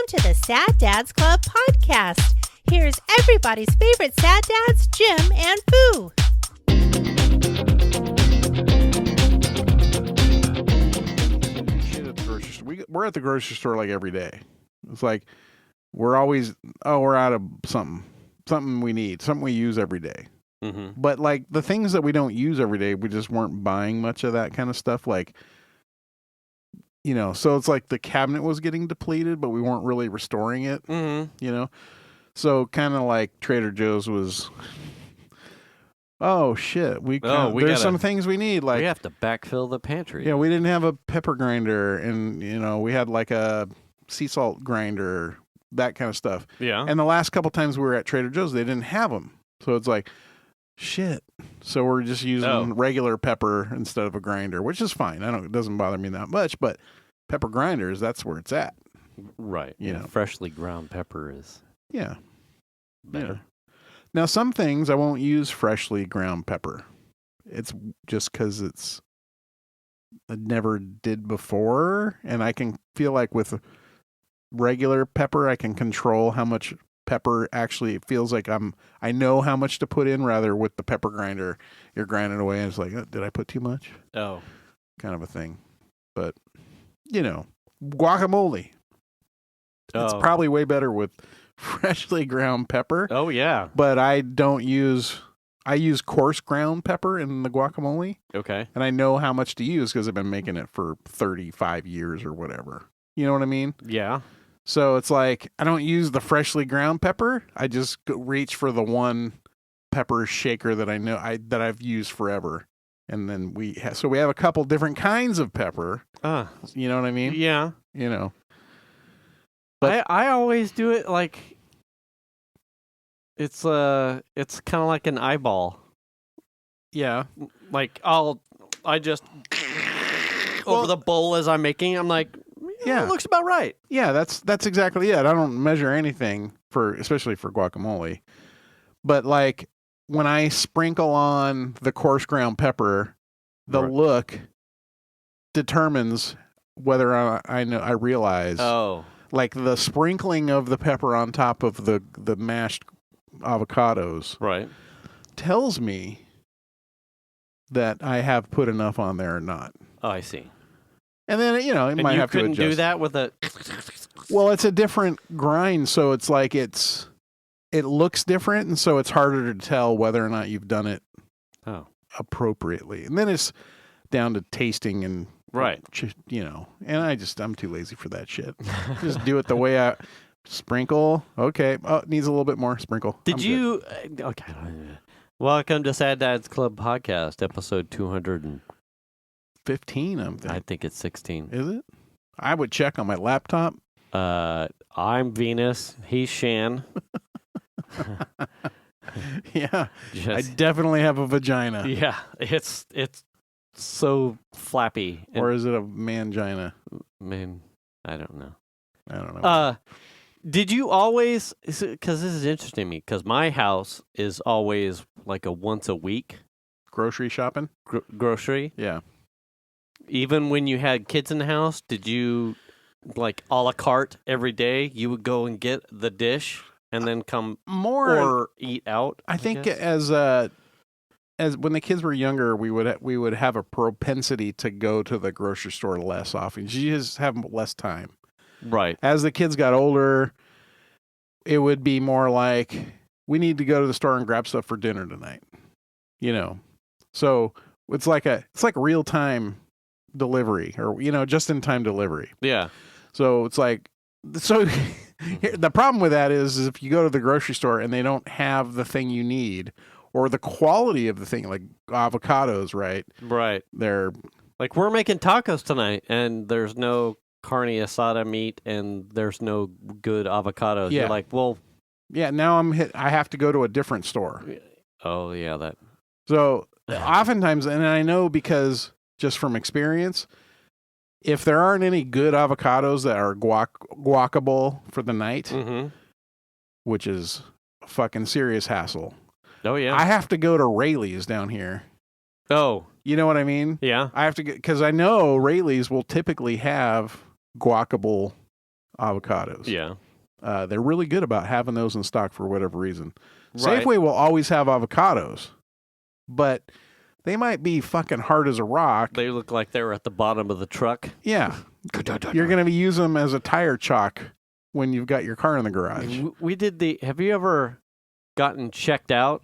to the Sad Dads Club podcast. Here's everybody's favorite sad dads, Jim and Foo. Shit at the grocery store. We're at the grocery store like every day. It's like we're always, we're out of something we need, something we use every day. Mm-hmm. But like the things that we don't use every day, we just weren't buying much of that kind of stuff. Like, you know, so it's like the cabinet was getting depleted, but we weren't really restoring it, you know? So kind of like Trader Joe's was, oh shit, there's some things we need. Like we have to backfill the pantry. Yeah, we didn't have a pepper grinder, and, you know, we had like a sea salt grinder, that kind of stuff. Yeah. And the last couple times we were at Trader Joe's, they didn't have them. So it's like, shit. So we're just using regular pepper instead of a grinder, which is fine. It doesn't bother me that much, but pepper grinders, that's where it's at. Right. You know. Freshly ground pepper is Yeah. better. Now, some things I won't use freshly ground pepper. It's just because I never did before, and I can feel like with regular pepper, I can control how much pepper actually feels like I know how much to put in, rather with the pepper grinder, you're grinding away and it's like, did I put too much? Oh. Kind of a thing. But, you know, guacamole. It's probably way better with freshly ground pepper. Oh, yeah. But I use coarse ground pepper in the guacamole. Okay. And I know how much to use because I've been making it for 35 years or whatever. You know what I mean? Yeah. So it's like, I don't use the freshly ground pepper. I just reach for the one pepper shaker that I know that I've used forever. And then we have a couple different kinds of pepper. You know what I mean? Yeah. You know. But I always do it like it's kind of like an eyeball. Yeah. Like I just over the bowl as I'm making. I'm like, yeah, it looks about right. Yeah, that's exactly it. I don't measure anything especially for guacamole. But like when I sprinkle on the coarse ground pepper, the look determines whether I realize. Oh. Like the sprinkling of the pepper on top of the mashed avocados tells me that I have put enough on there or not. Oh, I see. And then, you know, might have to adjust. You couldn't do that with a... Well, it's a different grind, so it's like it looks different, and so it's harder to tell whether or not you've done it appropriately. And then it's down to tasting and... Right. You know, and I'm too lazy for that shit. Just do it the way I sprinkle. Okay. Oh, it needs a little bit more sprinkle. Did you? Okay. Welcome to Sad Dads Club podcast, episode 215. I think it's 16. Is it? I would check on my laptop. I'm Venus. He's Shan. Yeah. I definitely have a vagina. Yeah. It's so flappy. Or is it a mangina? Man, I don't know. Did you always, because this is interesting to me, because my house is always like a once a week. Grocery shopping? Grocery? Yeah. Even when you had kids in the house, did you, like, a la carte every day? You would go and get the dish and then come or eat out? I think as when the kids were younger, we would have a propensity to go to the grocery store less often. You just have less time. Right. As the kids got older, it would be more like, we need to go to the store and grab stuff for dinner tonight. You know, so it's like real time delivery, or, you know, just in time delivery. Yeah. So it's like, the problem with that is if you go to the grocery store and they don't have the thing you need, or the quality of the thing, like avocados, right? Right. They're like, we're making tacos tonight, and there's no carne asada meat, and there's no good avocados. Yeah. You're like, well, yeah. Now I have to go to a different store. Oh yeah, that. So oftentimes, and I know because just from experience, if there aren't any good avocados that are guacable for the night, which is a fucking serious hassle. Oh, yeah. I have to go to Rayleigh's down here. Oh. You know what I mean? Yeah. I have to get, because I know Rayleigh's will typically have guacable avocados. Yeah. They're really good about having those in stock for whatever reason. Right. Safeway will always have avocados, but they might be fucking hard as a rock. They look like they were at the bottom of the truck. Yeah. You're going to be using them as a tire chalk when you've got your car in the garage. We did have you ever gotten checked out?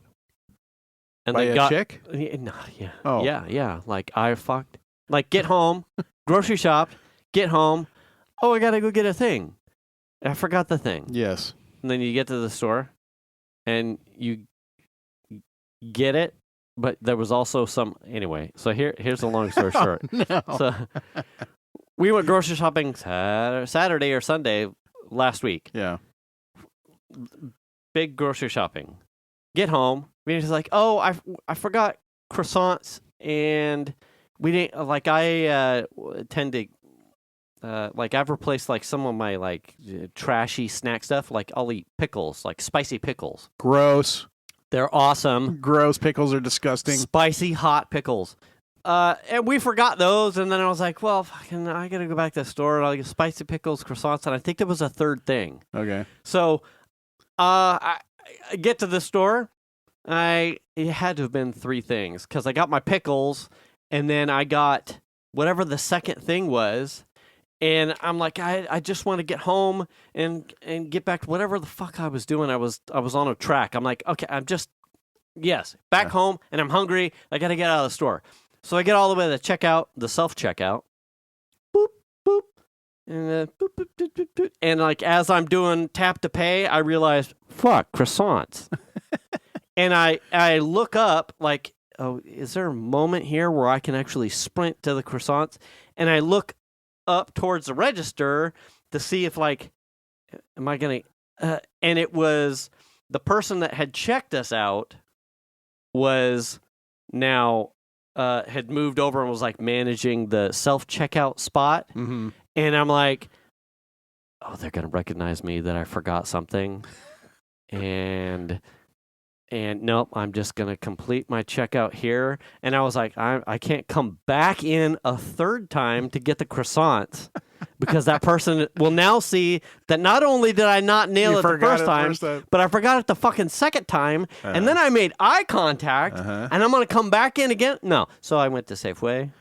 And By they a chick? No, yeah. Oh. Yeah. Like, I fucked. Like, get home, grocery shop, get home. Oh, I got to go get a thing. I forgot the thing. Yes. And then you get to the store and you get it, but there was also some. Anyway, so here's the long story short. No. So we went grocery shopping Saturday or Sunday last week. Yeah. Big grocery shopping. Get home. We're like, oh, I forgot croissants, and we didn't like. I tend to like I've replaced like some of my like trashy snack stuff. Like I'll eat pickles, like spicy pickles. Gross. They're awesome. Gross. Pickles are disgusting. Spicy hot pickles. And we forgot those, and then I was like, well, fucking, I gotta go back to the store and I'll get spicy pickles, croissants, and I think there was a third thing. Okay. So, I get to the store. It had to have been 3 things because I got my pickles, and then I got whatever the second thing was, and I'm like, I just want to get home and get back to whatever the fuck I was doing. I was on a track. I'm like, okay, back home, and I'm hungry. I got to get out of the store. So I get all the way to the checkout, the self-checkout. Boop, boop. And then boop, boop, boop, boop, boop. And like as I'm doing tap to pay, I realized, fuck, croissants. And I look up like, oh, is there a moment here where I can actually sprint to the croissants? And I look up towards the register to see if like, am I going to, and it was the person that had checked us out was now, had moved over and was like managing the self-checkout spot. Mm-hmm. And I'm like, oh, they're going to recognize me that I forgot something. And nope, I'm just going to complete my checkout here. And I was like, I can't come back in a third time to get the croissants because that person will now see that not only did I not nail it the first time, but I forgot it the fucking second time. And then I made eye contact and I'm going to come back in again. No. So I went to Safeway.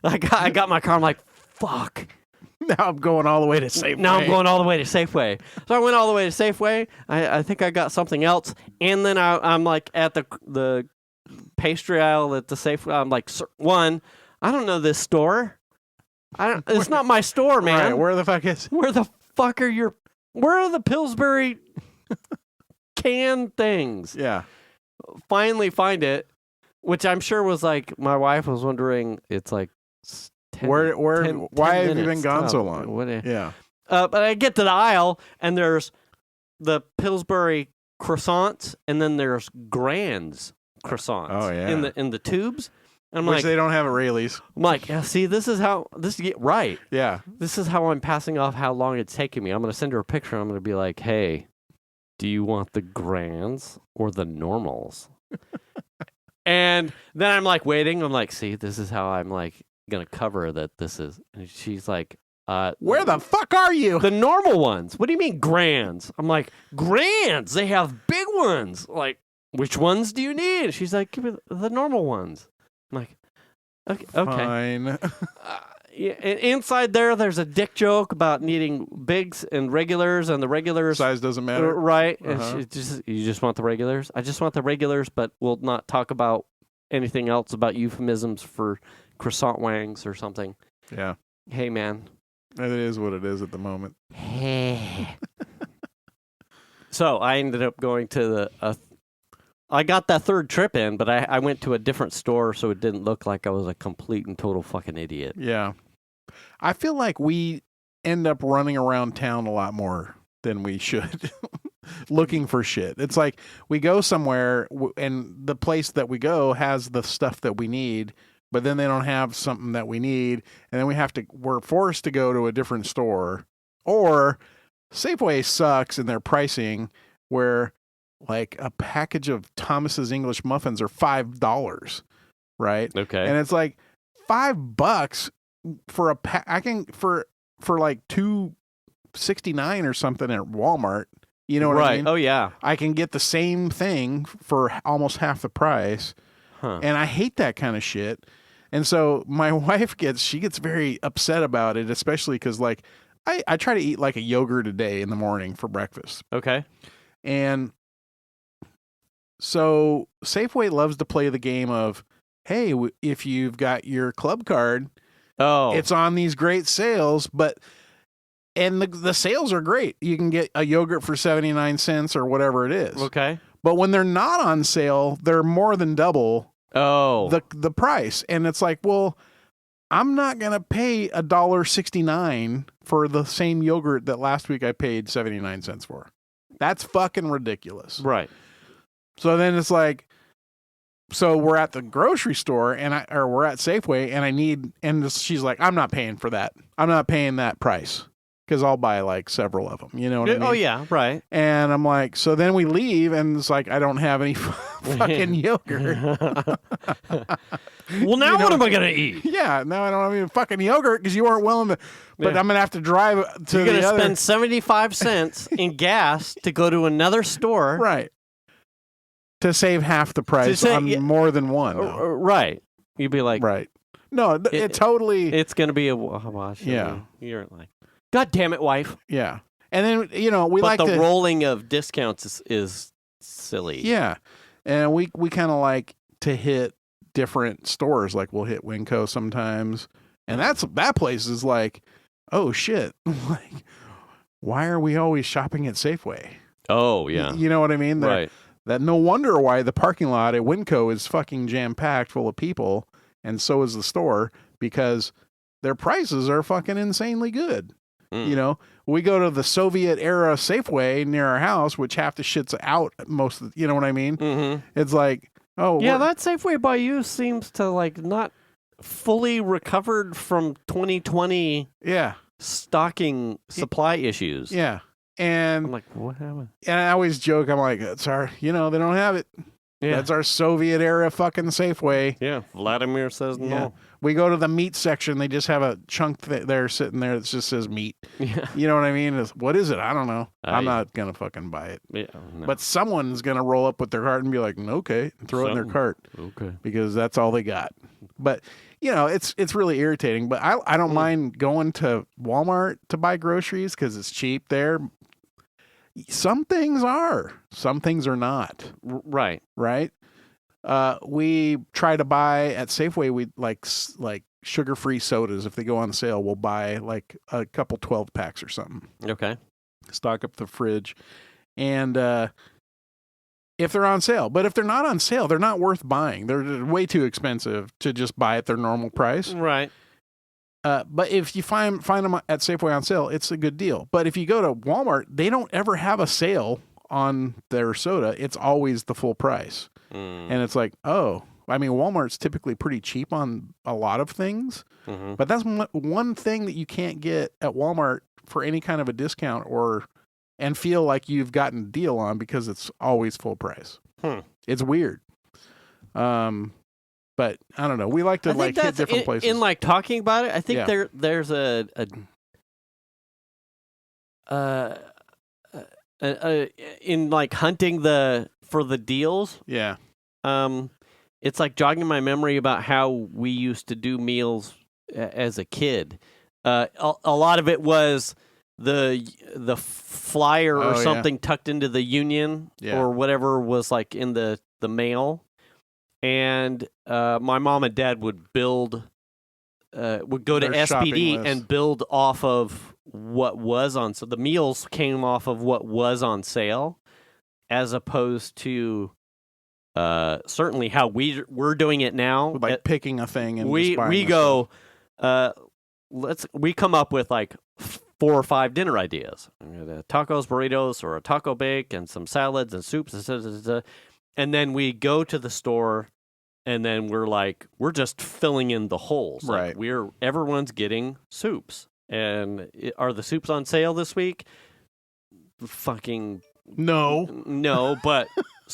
I got my car. I'm like, fuck. Now I'm going all the way to Safeway. So I went all the way to Safeway. I think I got something else. And then I'm like at the pastry aisle at the Safeway. I'm like, one, I don't know this store. It's not my store, man. Right, where the fuck is? Where the fuck are where are the Pillsbury can things? Yeah. Finally find it, which I'm sure was like, my wife was wondering, it's like, 10, why have you been gone so long? Yeah. But I get to the aisle and there's the Pillsbury croissants and then there's Grand's croissants. Oh yeah. In the tubes. And I'm Which like, they don't have at Rayleigh's. I'm like, yeah, see, this is right. Yeah. This is how I'm passing off how long it's taking me. I'm going to send her a picture. I'm going to be like, hey, do you want the Grands or the normals? And then I'm like waiting. I'm like, see, this is how I'm like going to cover that this is. And she's like, where the fuck are you? The normal ones. What do you mean Grands? I'm like, Grands. They have big ones. Like, which ones do you need? She's like, give me the normal ones. I'm like, okay. Fine. Yeah, and inside there's a dick joke about needing bigs and regulars, and the regulars size doesn't matter, right? And you just want the regulars. I just want the regulars, but we'll not talk about anything else about euphemisms for croissant wangs or something. Yeah. Hey, man. It is what it is at the moment. Hey. So I ended up going to I got that third trip in, but I went to a different store so it didn't look like I was a complete and total fucking idiot. Yeah. I feel like we end up running around town a lot more than we should looking for shit. It's like we go somewhere and the place that we go has the stuff that we need, but then they don't have something that we need. And then we're forced to go to a different store, or Safeway sucks in their pricing where like a package of Thomas's English muffins are $5, right? Okay. And it's like $5 for a I can for like $2.69 or something at Walmart. You know what I mean? Oh yeah. I can get the same thing for almost half the price. Huh. And I hate that kind of shit. And so my wife gets very upset about it, especially because like I try to eat like a yogurt a day in the morning for breakfast. Okay. And so Safeway loves to play the game of, hey, if you've got your club card, it's on these great sales, and the sales are great. You can get a yogurt for 79 cents or whatever it is. Okay. But when they're not on sale, they're more than double the price. And it's like, well, I'm not going to pay $1.69 for the same yogurt that last week I paid 79 cents for. That's fucking ridiculous. Right. So then it's like, so we're at the grocery store or we're at Safeway and she's like, I'm not paying for that. I'm not paying that price. Because I'll buy like several of them, you know what I mean? Oh yeah, right. And I'm like, so then we leave, and it's like I don't have any fucking yogurt. Well, now what am I gonna eat? Yeah, now I don't have any fucking yogurt because you weren't willing to. But I'm gonna have to drive to. You're gonna spend 75 cents in gas to go to another store, right? To save half the price on more than one. Right. You'd be like, right. No, it totally. It's gonna be a wash. Yeah. You're like, God damn it, wife. Yeah. And then, we but like the rolling of discounts is silly. Yeah. And we kind of like to hit different stores. Like we'll hit Winco sometimes. And that place is like, oh shit. Like, why are we always shopping at Safeway? Oh, yeah. You know what I mean? Right. That no wonder why the parking lot at Winco is fucking jam-packed full of people. And so is the store, because their prices are fucking insanely good. We go to the Soviet era Safeway near our house, which half the shit's out most of you know what I mean? Mm-hmm. It's like, yeah, that Safeway by you seems to like not fully recovered from 2020 stocking supply issues. Yeah. And I'm like, what happened? And I always joke, I'm like, it's our, they don't have it. Yeah. That's our Soviet era fucking Safeway. Yeah. Vladimir says no. Yeah. We go to the meat section. They just have a chunk there sitting there that just says meat. Yeah. You know what I mean? What is it? I don't know. I'm not going to fucking buy it. Yeah, no. But someone's going to roll up with their cart and be like, okay, and throw it in their cart. Okay. Because that's all they got. But, it's really irritating. But I don't mind going to Walmart to buy groceries because it's cheap there. Some things are. Some things are not. Right. Right? We try to buy at Safeway. We like sugar-free sodas. If they go on sale, we'll buy like a couple 12 packs or something. Okay. Stock up the fridge, and if they're on sale. But if they're not on sale, they're not worth buying. They're way too expensive to just buy at their normal price. Right. But if you find them at Safeway on sale, it's a good deal. But if you go to Walmart, they don't ever have a sale on their soda. It's always the full price. And it's like, Walmart's typically pretty cheap on a lot of things. Mm-hmm. But that's one thing that you can't get at Walmart for any kind of a discount and feel like you've gotten a deal on, because it's always full price. It's weird. But I don't know. We like to hit different places. In like talking about it, I think there's in like hunting for the deals. Yeah. It's like jogging my memory about how we used to do meals as a kid. A lot of it was the flyer or something tucked into the Union or whatever was like in the mail. And my mom and dad would go to SPD and build off of what was on. So the meals came off of what was on sale, as opposed to certainly how we're doing it now. Like picking a thing and we go. We come up with like 4 or 5 dinner ideas: tacos, burritos, or a taco bake, and some salads and soups, and then we go to the store. And then we're just filling in the holes. Right. Like everyone's getting soups. And are the soups on sale this week? Fucking no, but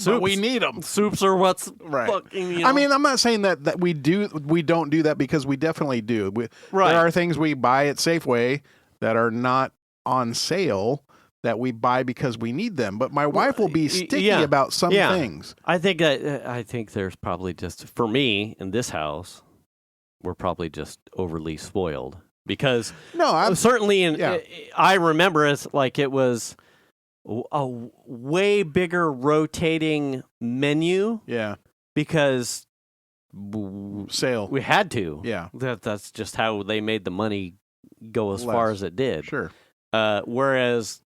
But we need them. Soups are what's Right. fucking, you know. I mean, I'm not saying that we don't do that, because we definitely do. Right. There are things we buy at Safeway that are not on sale that we buy because we need them. But my wife will be sticky about some things. I think there's probably just, for me in this house, we're probably just overly spoiled, because certainly I remember as like it was a way bigger rotating menu. Yeah. Because sale. We had to. Yeah. That's just how they made the money go as far as it did. Sure. Whereas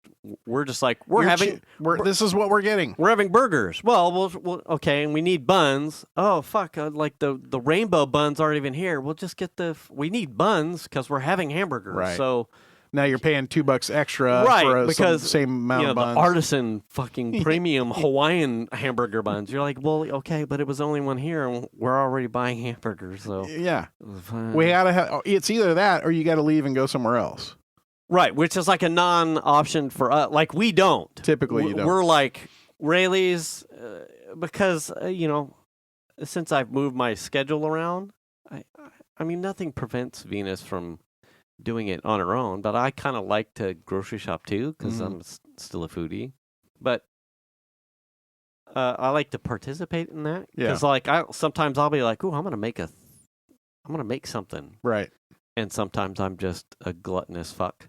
we're just like, this is what we're getting. We're having burgers. Well, okay, and we need buns. Oh, fuck, like the rainbow buns aren't even here. We'll just get we need buns because we're having hamburgers. Right. So now you're paying $2 extra for the same amount of buns. The artisan fucking premium Hawaiian hamburger buns. You're like, well, okay, but it was only one here, and we're already buying hamburgers. So yeah, we gotta have. It's either that or you got to leave and go somewhere else. Right, which is like a non-option for us. Like, we don't. Typically, you don't. We're like, Rayleigh's, because, since I've moved my schedule around, I mean, nothing prevents Venus from doing it on her own, but I kind of like to grocery shop too, because I'm still a foodie. But I like to participate in that. Because, sometimes I'll be like, ooh, I'm going to make something. Right. And sometimes I'm just a gluttonous fuck.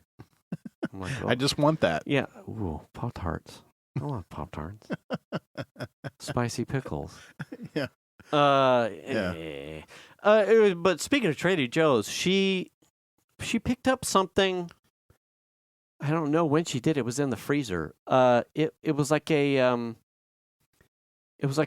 I'm like, I just want that. Yeah. Ooh, Pop-Tarts. I want Pop-Tarts. Spicy pickles. Yeah. But speaking of Trader Joe's, she picked up something. I don't know when she did. It was in the freezer. It was like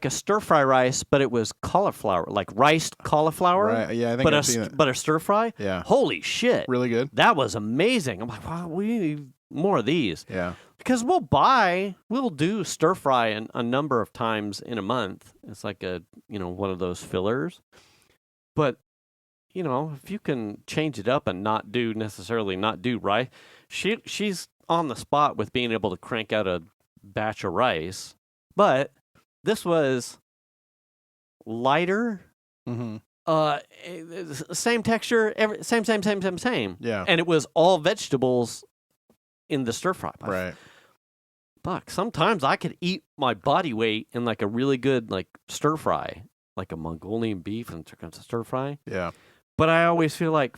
a stir fry rice, but it was cauliflower, like riced cauliflower. Right. Yeah, I think I've seen it. But a stir fry. Yeah. Holy shit! Really good. That was amazing. I'm like, wow, we need more of these. Yeah. Because we'll do stir fry a number of times in a month. It's like one of those fillers. But if you can change it up and not do rice, she's on the spot with being able to crank out a batch of rice. But this was lighter, same texture, same. Yeah, and it was all vegetables in the stir fry. Right. Fuck, sometimes I could eat my body weight in like a really good like stir fry, like a Mongolian beef and stir fry. Yeah. But I always feel like,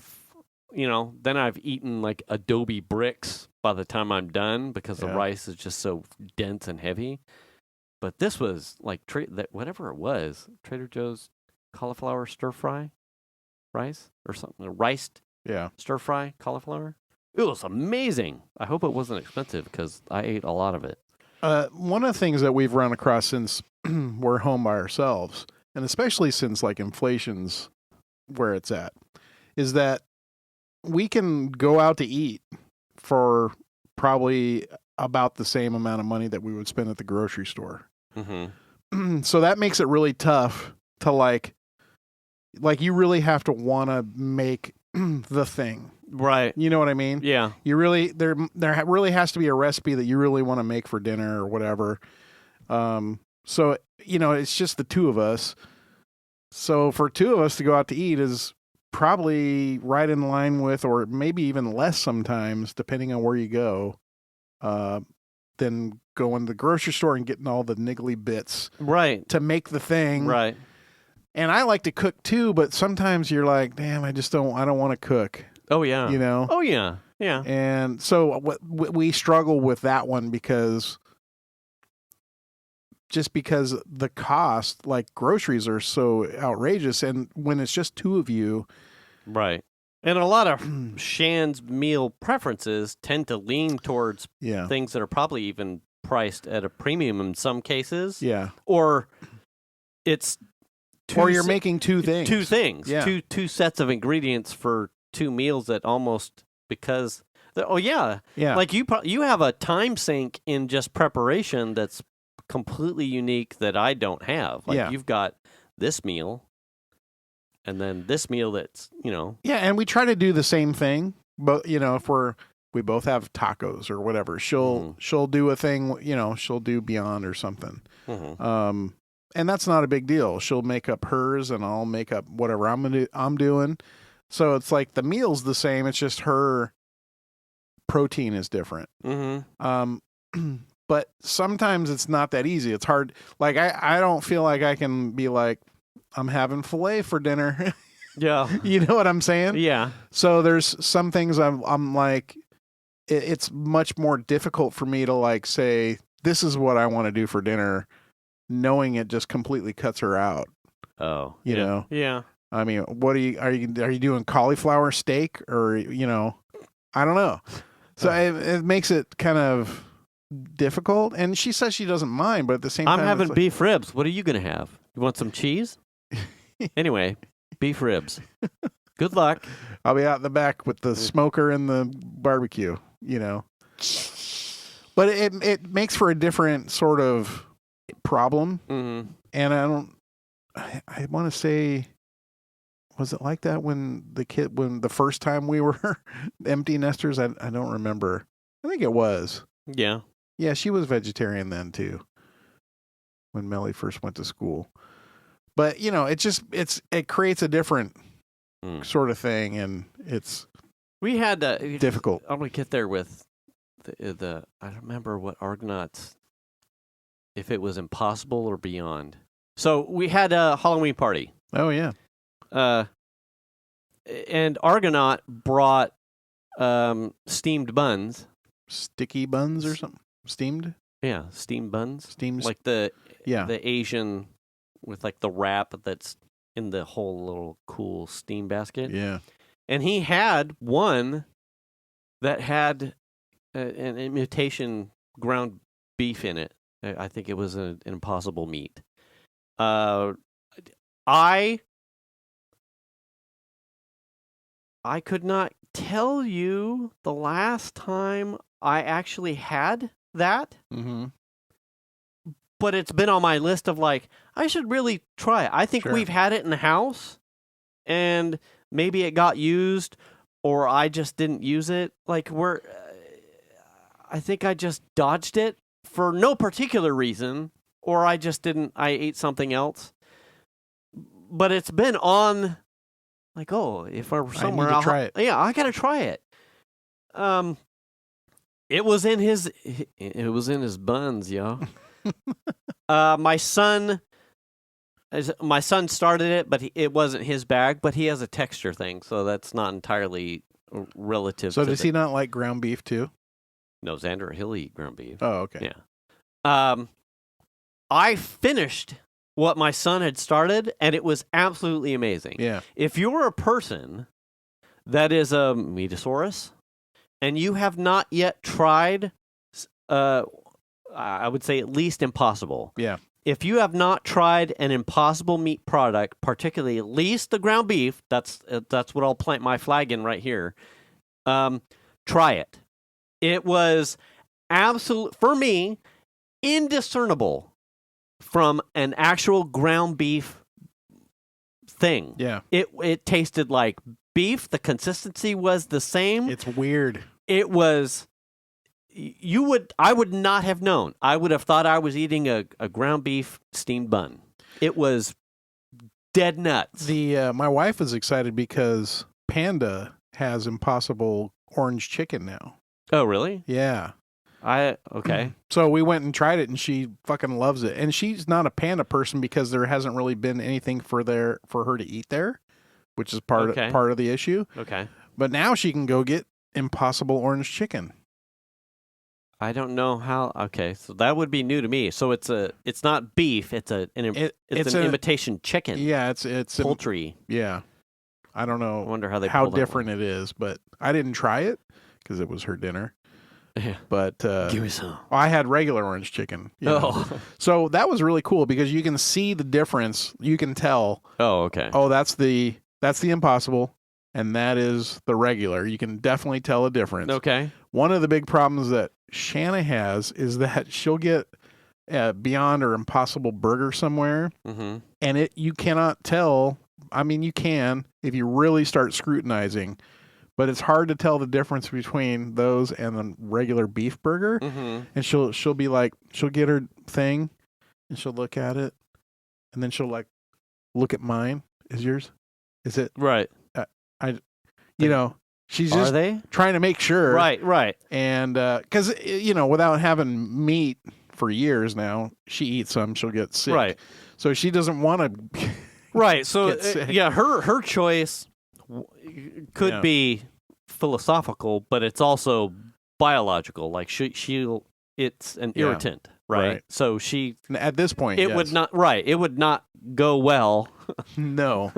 then I've eaten like adobe bricks by the time I'm done because the rice is just so dense and heavy. But this was like whatever it was, Trader Joe's cauliflower stir fry rice or something, riced stir fry cauliflower. It was amazing. I hope it wasn't expensive because I ate a lot of it. One of the things that we've run across since we're home by ourselves, and especially since like inflation's where it's at, is that we can go out to eat for probably about the same amount of money that we would spend at the grocery store. Mm-hmm. So that makes it really tough to like you really have to want to make the thing. Right. You know what I mean? Yeah. You really, there really has to be a recipe that you really want to make for dinner or whatever. So, it's just the two of us. So for two of us to go out to eat is probably right in line with, or maybe even less sometimes, depending on where you go, than going to the grocery store and getting all the niggly bits to make the thing. Right. And I like to cook too, but sometimes you're like, damn, I don't want to cook. Oh, yeah. Oh, yeah. Yeah. And so we struggle with that one because the cost, like groceries are so outrageous. And when it's just two of you. Right. And a lot of Shan's meal preferences tend to lean towards things that are probably even priced at a premium in some cases. Yeah. Or it's or you're making two things. Two things. Yeah. Two sets of ingredients for two meals that almost because like you have a time sink in just preparation that's completely unique that I don't have. Like you've got this meal and then this meal that's, Yeah, and we try to do the same thing, but if we both have tacos or whatever. She'll do a thing, she'll do Beyond or something. Mm-hmm. And that's not a big deal. She'll make up hers and I'll make up whatever I'm doing. So it's like the meal's the same. It's just her protein is different. Mm-hmm. But sometimes it's not that easy. It's hard. Like I don't feel like I can be like, I'm having filet for dinner. Yeah. You know what I'm saying? Yeah. So there's some things I'm like, it's much more difficult for me to like say, this is what I want to do for dinner, knowing it just completely cuts her out. Oh, you know? Yeah. I mean, what are you doing cauliflower steak or, I don't know. So it makes it kind of difficult. And she says she doesn't mind, but at the same time, I'm having beef ribs. What are you going to have? You want some cheese? Anyway, beef ribs. Good luck. I'll be out in the back with the smoker and the barbecue, But it makes for a different sort of problem. Mm-hmm. And I want to say, was it like that when the first time we were empty nesters? I don't remember. I think it was. Yeah. Yeah, she was vegetarian then too. When Melly first went to school. But, it creates a different sort of thing, and we had difficult. I'm going to get there with the I don't remember what Argonauts, if it was Impossible or Beyond. So we had a Halloween party. Oh, yeah. And Argonaut brought steamed buns. Sticky buns or something? Steamed? Yeah, steamed buns. Steamed. Like the Yeah. the Asian with like the wrap that's in the whole little cool steam basket. Yeah. And he had one that had an imitation ground beef in it. I think it was an Impossible meat. I could not tell you the last time I actually had that. Mm-hmm. But it's been on my list of like, I should really try it. I think Sure. we've had it in the house and maybe it got used or I just didn't use it. Like I think I just dodged it for no particular reason or I ate something else. But it's been on like, if I were somewhere, I'll try it. Yeah, I got to try it. It was in his buns, yo. My son started it, but it wasn't his bag. But he has a texture thing, so that's not entirely relative. So does he not like ground beef too? No, Xander, he'll eat ground beef. Oh, okay. Yeah. I finished what my son had started, and it was absolutely amazing. Yeah. If you're a person that is a Metasaurus, and you have not yet tried, I would say at least Impossible. Yeah. If you have not tried an Impossible meat product, particularly at least the ground beef, that's what I'll plant my flag in right here. Try it. It was for me, indiscernible from an actual ground beef thing. Yeah. It tasted like beef. The consistency was the same. It's weird. It was. I would not have known. I would have thought I was eating a ground beef steamed bun. It was dead nuts. My wife is excited because Panda has Impossible orange chicken now. Oh, really? Yeah. Okay. So we went and tried it, and she fucking loves it. And she's not a Panda person because there hasn't really been anything for her to eat there, which is part of the issue. Okay. But now she can go get Impossible orange chicken. I don't know how. Okay, so that would be new to me. So it's not beef. It's an imitation chicken. Yeah, it's poultry. Yeah, I don't know. I wonder how different it is, but I didn't try it because it was her dinner. Yeah. But give me some. I had regular orange chicken. So that was really cool because you can see the difference. You can tell. Oh, okay. Oh, that's the Impossible, and that is the regular. You can definitely tell a difference. Okay. One of the big problems that Shanna has is that she'll get Beyond or Impossible burger somewhere, mm-hmm. and you cannot tell. I mean, you can if you really start scrutinizing, but it's hard to tell the difference between those and the regular beef burger. Mm-hmm. And she'll be like, she'll get her thing, and she'll look at it, and then she'll like look at mine. Is yours? Is it Right. She's Are just they? trying to make sure. Right. And because without having meat for years now, she eats some, she'll get sick. Right. So she doesn't want to. Right. So get sick. her choice could be philosophical, but it's also biological. Like it's an irritant, right? So at this point, it would not. Right. It would not go well. No.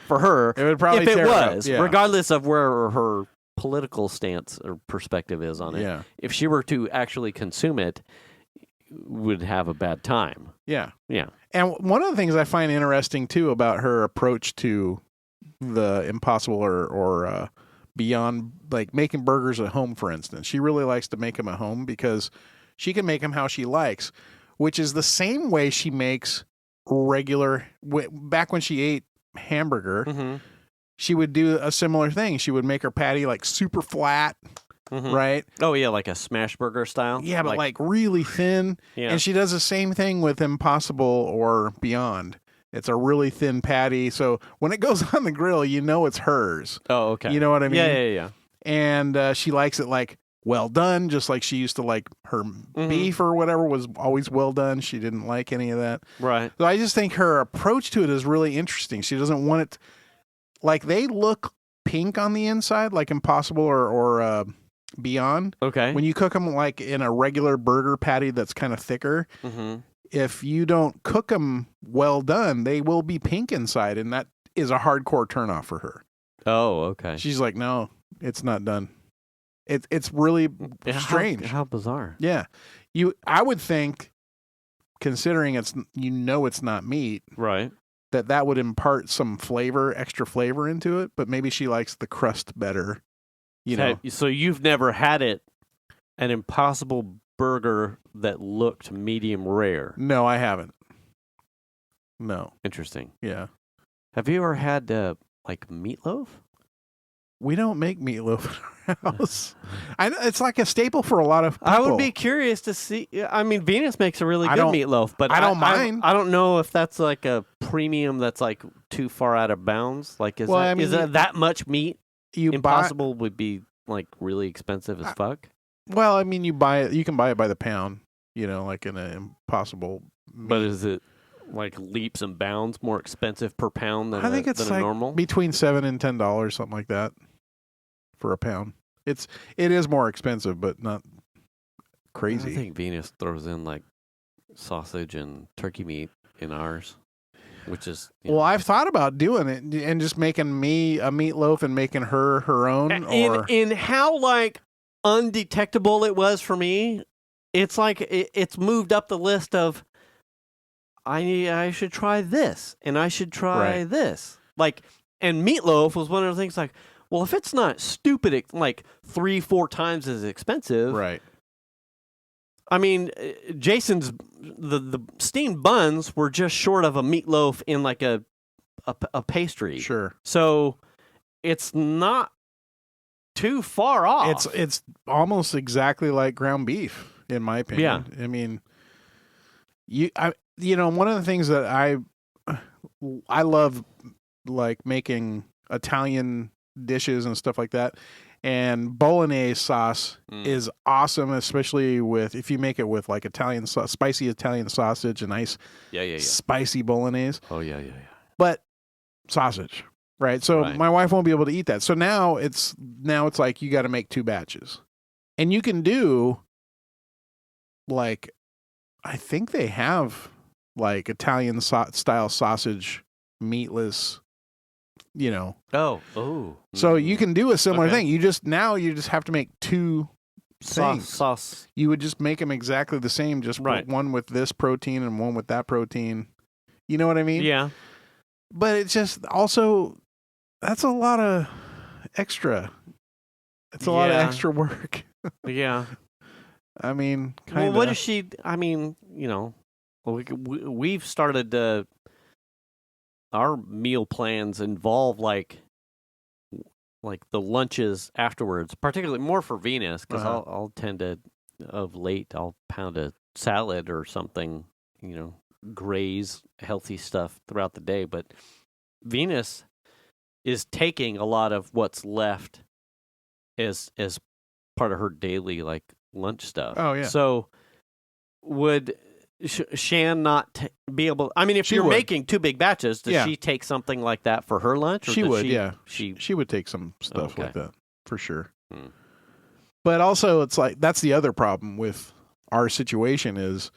For her, it would probably if it tear was, up. Yeah. regardless of where her political stance or perspective is on it. Yeah. If she were to actually consume it, would have a bad time. Yeah. Yeah. And one of the things I find interesting too about her approach to the Impossible or Beyond, like making burgers at home, for instance, she really likes to make them at home because she can make them how she likes, which is the same way she makes regular. Back when she ate hamburger, Mm-hmm. she would do a similar thing. She would make her patty like super flat, Mm-hmm. right? Oh yeah, like a smash burger style. Yeah, but like really thin. Yeah. And she does the same thing with Impossible or Beyond. It's a really thin patty. So when it goes on the grill, it's hers. Oh, okay. You know what I mean? Yeah. And she likes it like well done, just like she used to like her beef or whatever was always well done. She didn't like any of that. Right. So I just think her approach to it is really interesting. She doesn't want it like they look pink on the inside, like Impossible or Beyond. Okay. When you cook them like in a regular burger patty that's kind of thicker, if you don't cook them well done, they will be pink inside, and that is a hardcore turnoff for her. Oh, okay. She's like, no, it's not done. It's really strange. How bizarre. Yeah, I would think, considering it's not meat, Right. that would impart some extra flavor into it. But maybe she likes the crust better. So you've never had an Impossible burger that looked medium rare? No, I haven't. No. Interesting. Yeah. Have you ever had like meatloaf? We don't make meatloaf in our house. It's like a staple for a lot of people. I would be curious to see. I mean, Venus makes a really good meatloaf, but I don't mind. I don't know if that's like a premium that's like too far out of bounds. Like, is that that much meat? Impossible would be like really expensive as fuck. Well, I mean, you can buy it by the pound, like in an Impossible meat. But is it like leaps and bounds more expensive per pound than I think it's than like a normal? between $7 and $10, something like that, for a pound. It is more expensive, but not crazy. I think Venus throws in like sausage and turkey meat in ours, which is I've thought about doing it and just making me a meatloaf and making her own. In how like undetectable it was for me, it's like it's moved up the list of I should try this and I should try this. Like, and meatloaf was one of the things like, well, if it's not stupid, like 3-4 times as expensive, right? I mean, Jason's the steamed buns were just short of a meatloaf in like a pastry. Sure. So it's not too far off. It's almost exactly like ground beef, in my opinion. Yeah. I mean, one of the things that I love, like making Italian dishes and stuff like that. And bolognese sauce is awesome, especially if you make it with like spicy Italian sausage and nice spicy bolognese. Oh, yeah. But sausage, right? So my wife won't be able to eat that. So now it's like you got to make 2 batches. And you can do like, I think they have like Italian style sausage, meatless, So you can do a similar thing. You just have to make 2 things. Sauce. You would just make them exactly the same, just one with this protein and one with that protein. You know what I mean? Yeah. But it's just also, that's a lot of extra. It's a lot of extra work. Yeah. I mean, kind of. Well, what is she? I mean, we've started our meal plans involve like like the lunches afterwards, particularly more for Venus, because Uh-huh. I'll tend to, of late, I'll pound a salad or something, graze healthy stuff throughout the day. But Venus is taking a lot of what's left as part of her daily like lunch stuff. Oh, yeah. So would Shan not be able? I mean, if She you're would. making 2 big batches, does Yeah. she take something like that for her lunch? Or She does would, yeah. She She would take some stuff Okay. like that for sure. Hmm. But also, it's like that's the other problem with our situation is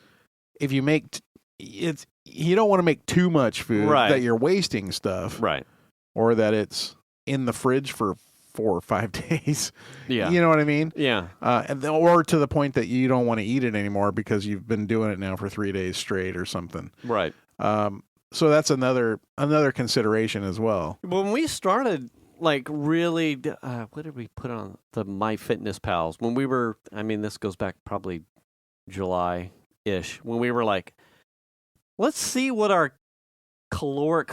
if you make you don't want to make too much food Right. that you're wasting stuff, right. or that it's in the fridge for 4 or 5 days. Yeah. You know what I mean? Yeah. Or to the point that you don't want to eat it anymore because you've been doing it now for 3 days straight or something. Right. So that's another consideration as well. When we started, like, really, what did we put on the MyFitnessPals? When we were, I mean, this goes back probably July-ish, when we were like, let's see what our caloric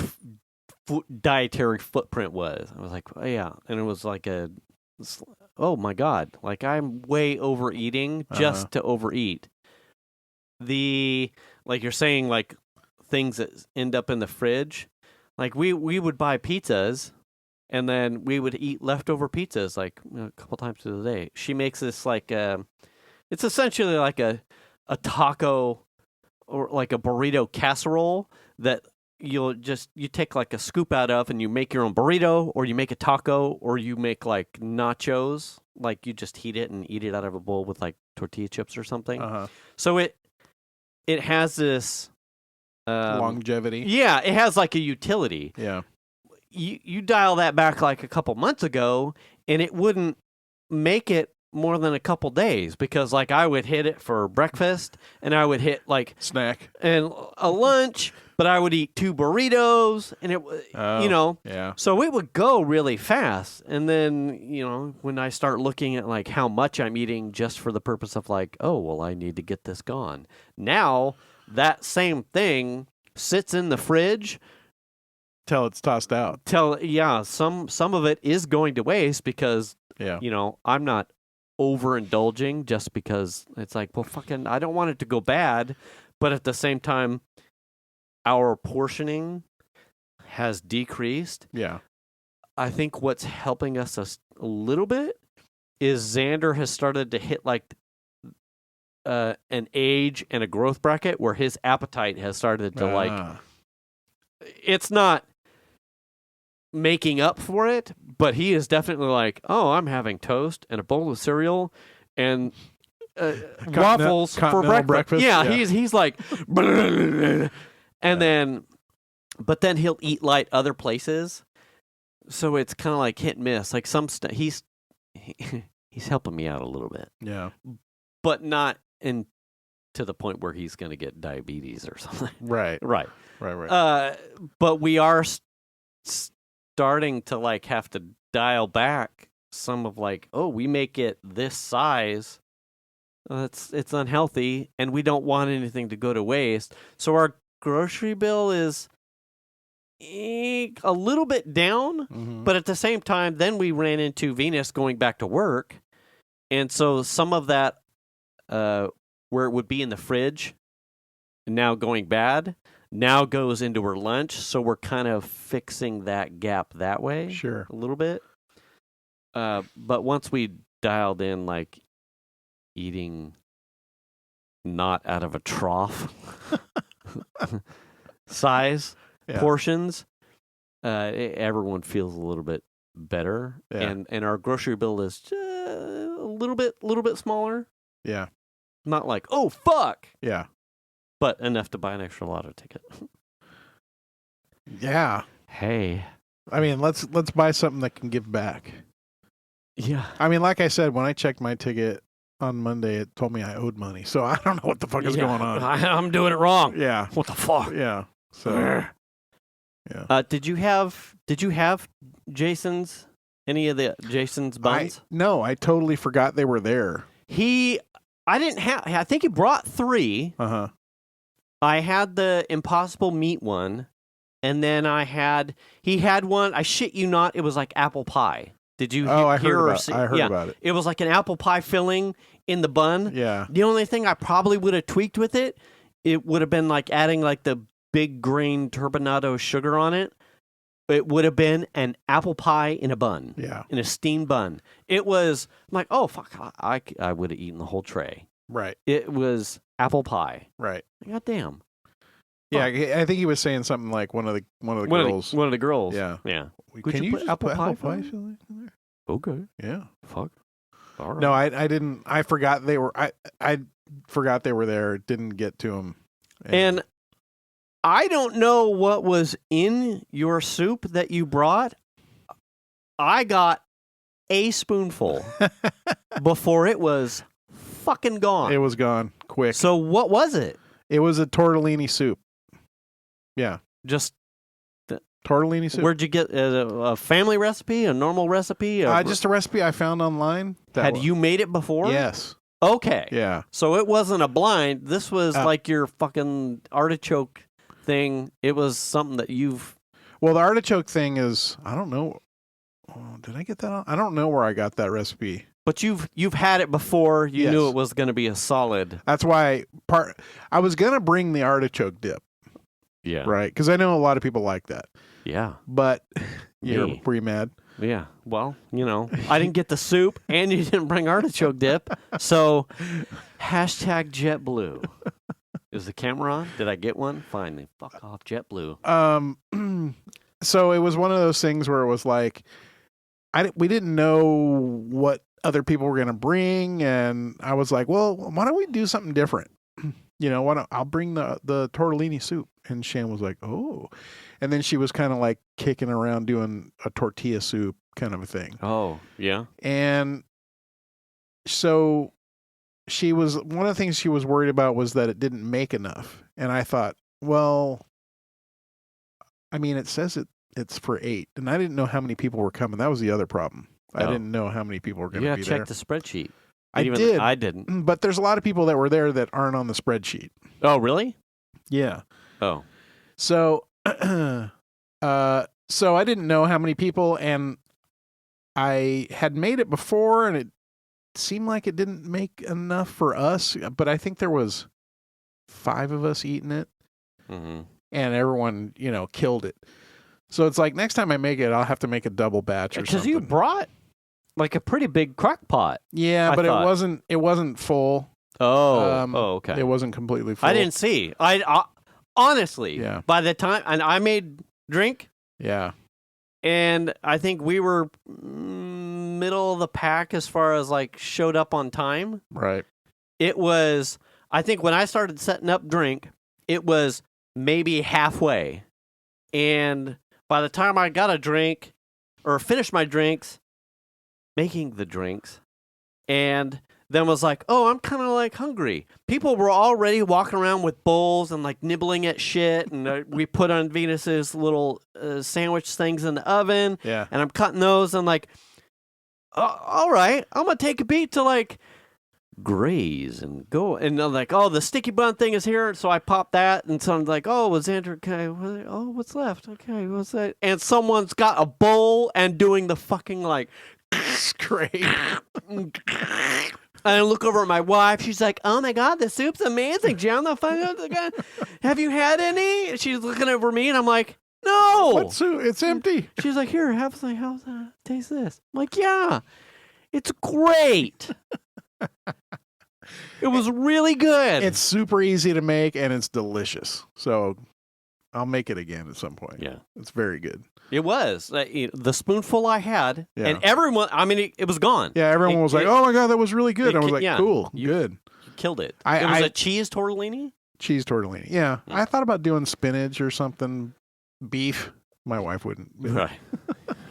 dietary footprint was. I was like, oh, yeah. And it was like oh my God, like I'm way overeating just to overeat. Like you're saying, like things that end up in the fridge, like we would buy pizzas and then we would eat leftover pizzas like a couple times through the day. She makes this like, it's essentially like a taco or like a burrito casserole that you take like a scoop out of and you make your own burrito, or you make a taco, or you make like nachos, like you just heat it and eat it out of a bowl with like tortilla chips or something. So it has this longevity. Yeah, it has like a utility. Yeah. You dial that back like a couple months ago and it wouldn't make it more than a couple days, because like I would hit it for breakfast and I would hit like Snack and a lunch, but I would eat 2 burritos and it yeah. so it would go really fast. And then, when I start looking at like how much I'm eating just for the purpose of like, oh, well, I need to get this gone. Now that same thing sits in the fridge Till it's tossed out. some of it is going to waste because Yeah. I'm not overindulging just because it's like, well, fucking, I don't want it to go bad, but at the same time, our portioning has decreased. Yeah. I think what's helping us a little bit is Xander has started to hit like an age and a growth bracket where his appetite has started to like, it's not making up for it, but he is definitely like, oh, I'm having toast and a bowl of cereal and waffles for breakfast. Yeah, he's like, and then, but then he'll eat light other places, so it's kind of like hit and miss. Like some he's helping me out a little bit, Yeah. but not to the point where he's going to get diabetes or something. Right. Right. Right. But we are starting to like have to dial back some of like, oh, we make it this size. It's unhealthy, and we don't want anything to go to waste. So our grocery bill is a little bit down, but at the same time, then we ran into Venus going back to work, and so some of that, where it would be in the fridge, now going bad, now goes into her lunch. So we're kind of fixing that gap that way, Sure. a little bit. But once we dialed in, like eating not out of a trough size portions, everyone feels a little bit better, and our grocery bill is a little bit smaller. Yeah. Not like, oh fuck, Yeah. but enough to buy an extra lotto ticket. Yeah. Hey. I mean, let's buy something that can give back. Yeah. I mean, like I said, when I checked my ticket on Monday, it told me I owed money. So I don't know what the fuck is going on. I'm doing it wrong. Yeah. What the fuck? Yeah. So yeah. Did you have any of Jason's buns? No, I totally forgot they were there. I think he brought 3. Uh-huh. I had the Impossible Meat one, and then he had one, I shit you not, it was like apple pie. Did you Oh, I hear heard or about. see? I heard Yeah. about it. It was like an apple pie filling in the bun. Yeah. The only thing I probably would have tweaked with it, it would have been like adding like the big grain turbinado sugar on it. It would have been an apple pie in a bun. Yeah. In a steamed bun. It was, I'm like, oh, fuck, I would have eaten the whole tray. Right. It was apple pie. Right. God damn. Yeah, I think he was saying something like one of the girls. One of the girls. Yeah. Yeah. Can you you put just apple put pie apple pie filling? filling in there? Okay. Yeah. Fuck. All right. No, I didn't. I forgot they were. I forgot they were there. Didn't get to them. And I don't know what was in your soup that you brought. I got a spoonful before it was fucking gone. it was gone quick. So what was it? It was a tortellini soup. Yeah, Just tortellini soup. where'd you get a family recipe, a normal recipe? Just a recipe I found online. Had you made it before? Yes. Okay. Yeah. So it wasn't a blind. This was like your fucking artichoke thing. It was something that you've. Well, the artichoke thing is, I don't know. Oh, did I get that on? I don't know where I got that recipe. But you've had it before. You Yes. knew it was going to be a solid. That's why I was gonna bring the artichoke dip, Yeah. right? Because I know a lot of people like that. Yeah. But Me. were you mad? Yeah. Well, I didn't get the soup, and you didn't bring artichoke dip. So, #JetBlue. Is the camera on? Did I get one? Finally. Fuck off, JetBlue. So it was one of those things where it was like, we didn't know what other people were going to bring. And I was like, well, why don't we do something different? I'll bring the tortellini soup. And Shan was like, oh. And then she was kind of like kicking around doing a tortilla soup kind of a thing. Oh, yeah. And so one of the things she was worried about was that it didn't make enough. And I thought, well, I mean, it says it's for 8, and I didn't know how many people were coming. That was the other problem. I didn't know how many people were going to be there. Check the spreadsheet. I did. I didn't. But there's a lot of people that were there that aren't on the spreadsheet. Oh, really? Yeah. Oh. So, so I didn't know how many people, and I had made it before, and it seemed like it didn't make enough for us. But I think there was 5 of us eating it, Mm-hmm. and everyone, killed it. So it's like next time I make it, I'll have to make a double batch or something. Because you brought like a pretty big crock pot. Yeah, but it wasn't full. Oh, okay. It wasn't completely full. I didn't see. I honestly, Yeah. by the time, and I made drink, Yeah. and I think we were middle of the pack as far as like showed up on time. Right. It was, I think when I started setting up drink, it was maybe halfway. And by the time I got a drink or finished my drinks, making the drinks, and then was like, oh, I'm kind of like hungry. People were already walking around with bowls and like nibbling at shit. And we put on Venus's little sandwich things in the oven. Yeah. And I'm cutting those and like, all right, I'm going to take a beat to like graze and go. And I'm like, oh, the sticky bun thing is here. So I popped that. And so I'm like, oh, was Andrew, okay, oh, what's left? Okay, what's that? And someone's got a bowl and doing the fucking like, Great. and I look over at my wife. She's like, "Oh my god, the soup's amazing, Jim. Have you had any?" She's looking over me, and I'm like, "No, What soup? It's empty. She's like, "Here, have some. Taste this." I'm like, "Yeah, it's great. It was really good. It's super easy to make, and it's delicious. So I'll make it again at some point. Yeah, It's very good. it was the spoonful I had, Yeah. and everyone. I mean, it was gone. Yeah, everyone was like, "Oh my god, that was really good." I was like, yeah. "Cool, You- good." You killed it. I- It was I- a cheese tortellini. Cheese tortellini. Yeah, Yeah. I thought about doing spinach or something. Beef. My wife wouldn't. Right.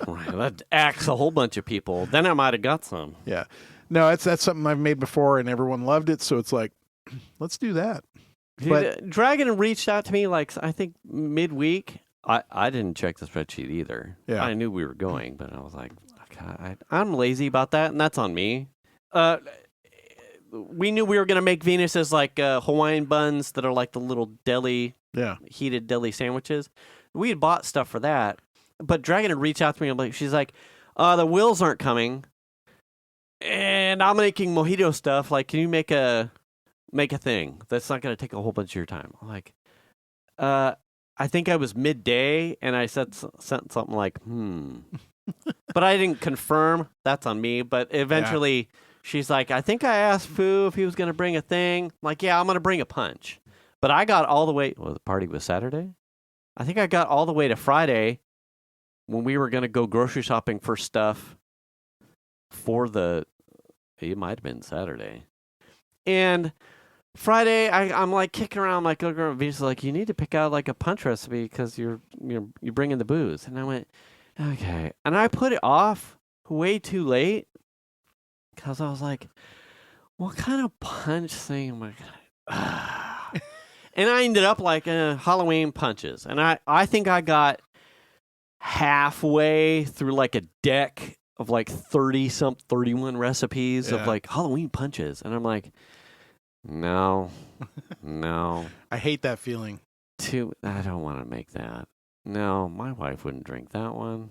Right. That acts a whole bunch of people. Then I might have got some. Yeah. No, that's something I've made before, and everyone loved it. So it's like, let's do that. But Dragon reached out to me like I think midweek. I didn't check the spreadsheet either. Yeah. I knew we were going, but I was like, I'm lazy about that, and that's on me. We knew we were going to make Venus's like Hawaiian buns that are like the little yeah, heated deli sandwiches. We had bought stuff for that, but Dragon had reached out to me. She's like, the wheels aren't coming, and I'm making mojito stuff. Like, can you make a thing that's not going to take a whole bunch of your time? I'm like, I think I was midday, and I sent something like, but I didn't confirm. That's on me. But eventually, she's like, I think I asked Fu if he was going to bring a thing. I'm like, yeah, I'm going to bring a punch. But I got all the way. Well, the party was Saturday. I think I got all the way to Friday when we were going to go grocery shopping for stuff for it might have been Saturday. And Friday, I'm like kicking around. I'm like, V's like, you need to pick out like a punch recipe because you're bringing the booze. And I went, okay. And I put it off way too late because I was like, what kind of punch thing am I gonna? And I ended up like Halloween punches. And I think I got halfway through like a deck of like 31 recipes of like Halloween punches. And I'm like, no. I hate that feeling. I don't want to make that. No, my wife wouldn't drink that one.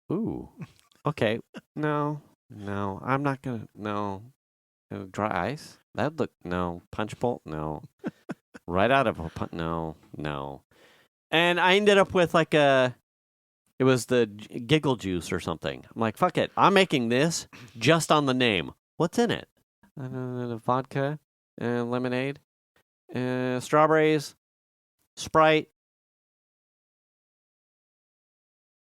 Ooh. Okay. No. I'm not going to. No. Dry ice? That'd look. No. Punch bowl? No. Right out of a punch? No. And I ended up with like it was the giggle juice or something. I'm like, fuck it. I'm making this just on the name. What's in it? Vodka, lemonade, strawberries, Sprite.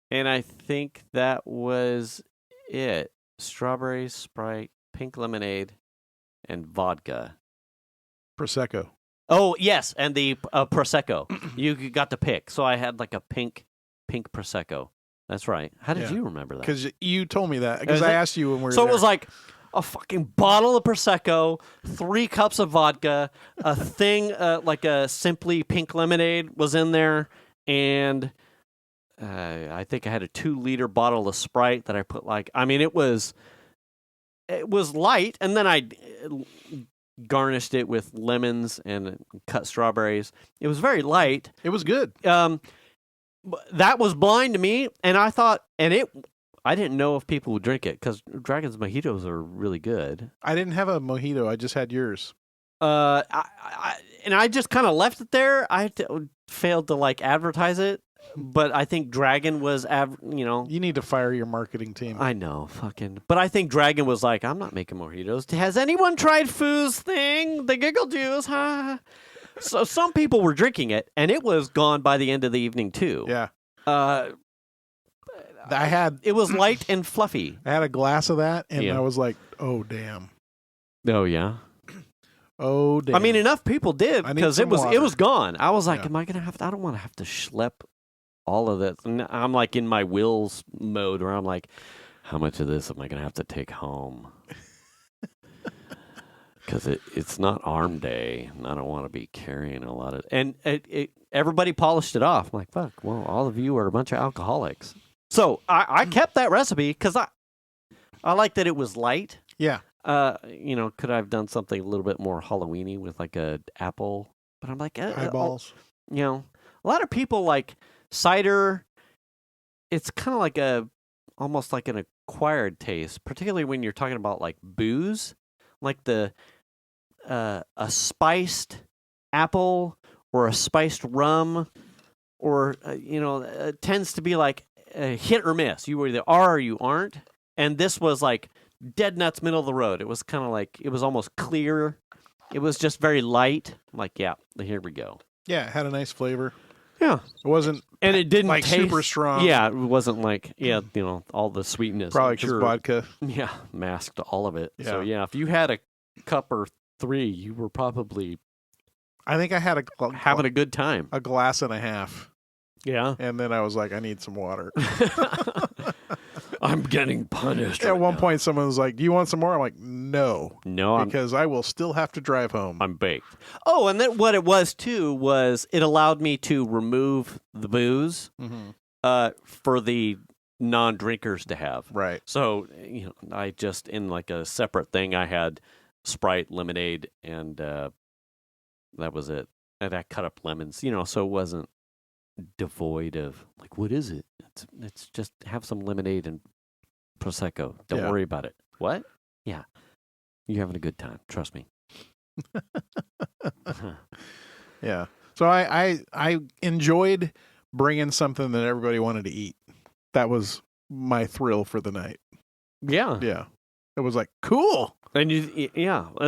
And I think that was it. Strawberries, Sprite, pink lemonade, and vodka. Prosecco. Oh, yes, and the Prosecco. You got to pick. So I had like a pink Prosecco. That's right. How did you remember that? Because you told me that. Because I asked you when we were So there. it was like a fucking bottle of Prosecco, 3 cups of vodka, a thing like a Simply Pink lemonade was in there, and I think I had a 2-liter bottle of Sprite that I put it was light, and then I garnished it with lemons and cut strawberries. It was very light. It was good. That was blind to me, and I thought, I didn't know if people would drink it because Dragon's mojitos are really good. I didn't have a mojito. I just had yours. I just kind of left it there. I failed to like advertise it, but I think Dragon was, You need to fire your marketing team. I know, but I think Dragon was like, I'm not making mojitos. Has anyone tried Foo's thing, the giggle juice? Huh? So some people were drinking it, and it was gone by the end of the evening too. Yeah. It was light and fluffy. I had a glass of that, and I was like, oh, damn. Oh, yeah? Oh, damn. I mean, enough people did because it was gone. I was like, Yeah. am I going to I don't want to have to schlep all of this. And I'm like in my wills mode where I'm like, how much of this am I going to have to take home? Because it's not arm day, and I don't want to be carrying a lot of... And everybody polished it off. I'm like, fuck, well, all of you are a bunch of alcoholics. So I kept that recipe because I like that it was light. Yeah. Could I have done something a little bit more Halloween-y with like a apple? But I'm like... Eyeballs. A lot of people like cider. It's kind of like almost like an acquired taste, particularly when you're talking about like booze. Like a spiced apple or a spiced rum, or it tends to be like a hit or miss. You either are or you aren't. And this was like dead nuts, middle of the road. It was kind of like it was almost clear. It was just very light. I'm like, yeah, here we go. Yeah, it had a nice flavor. Yeah, it wasn't, and it didn't like taste super strong. Yeah, it wasn't like all the sweetness. Probably just vodka. Yeah, masked all of it. Yeah. So yeah, if you had a cup or 3, you were probably. I think I had having a good time. A glass and a half. Yeah, and then I was like, I need some water. I'm getting punished. At one point, someone was like, "Do you want some more?" I'm like, "No, because I will still have to drive home. I'm baked." Oh, and then what it was too was it allowed me to remove the booze for the non-drinkers to have. Right. So I just in like a separate thing, I had Sprite, lemonade, and that was it. And I cut up lemons. So it wasn't. devoid of like, what is it? It's just have some lemonade and prosecco. Don't worry about it. What? Yeah, you're having a good time. Trust me. Yeah. So I enjoyed bringing something that everybody wanted to eat. That was my thrill for the night. Yeah. Yeah. It was like, cool. And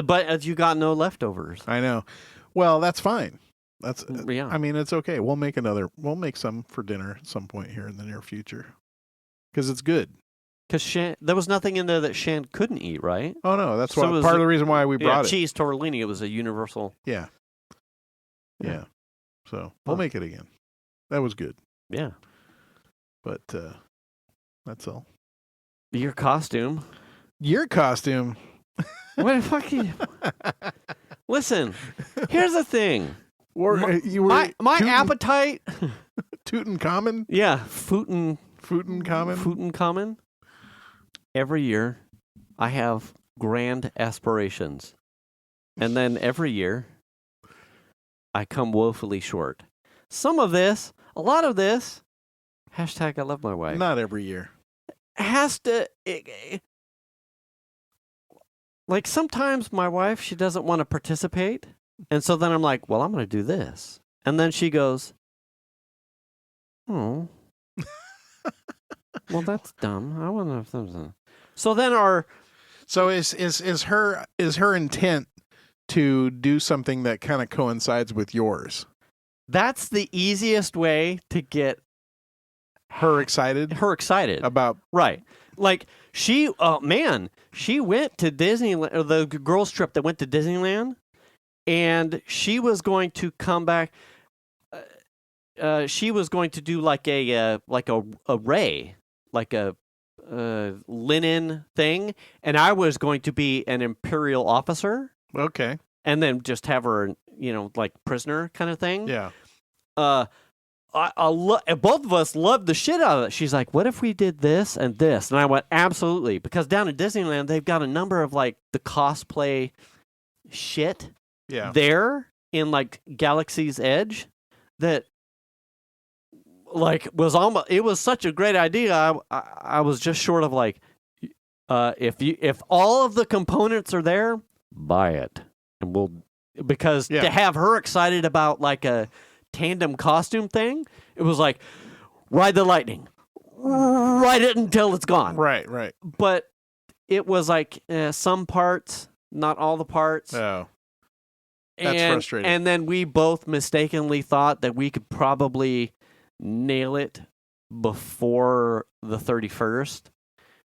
but as you got no leftovers. I know. Well, that's fine. That's Yeah. I mean, it's okay. We'll make some for dinner at some point here in the near future. Because it's good. Because there was nothing in there that Shan couldn't eat, right? Oh no, that's So part of the reason why we brought it. Cheese tortellini. It was a universal. Yeah. So we'll make it again. That was good. Yeah. But that's all. Your costume. Your costume. What the fuck? Listen, here's the thing. My appetite. Tutankhamun? Yeah, Tutankhamun? Every year, I have grand aspirations. And then every year, I come woefully short. A lot of this, hashtag I love my wife. Not every year. Has to... like, sometimes my wife, she doesn't want to participate. And so then I'm like, well, I'm going to do this. And then she goes, oh... well, that's dumb. I wonder if there's a... So then is her intent to do something that kind of coincides with yours? That's the easiest way to get her excited about right. Like she went to Disneyland, or the girls trip that went to Disneyland, and she was going to come back. She was going to do like a array, like a linen thing, and I was going to be an imperial officer. Okay. And then just have her, like prisoner kind of thing. Yeah. Both of us loved the shit out of it. She's like, what if we did this and this? And I went, absolutely. Because down at Disneyland, they've got a number of like the cosplay shit there in like Galaxy's Edge that like it was such a great idea. I was just short of like, if all of the components are there, buy it. And to have her excited about like a tandem costume thing, it was like, ride the lightning, ride it until it's gone. Right. But it was like some parts, not all the parts. Oh, that's frustrating. And then we both mistakenly thought that we could probably nail it before the 31st.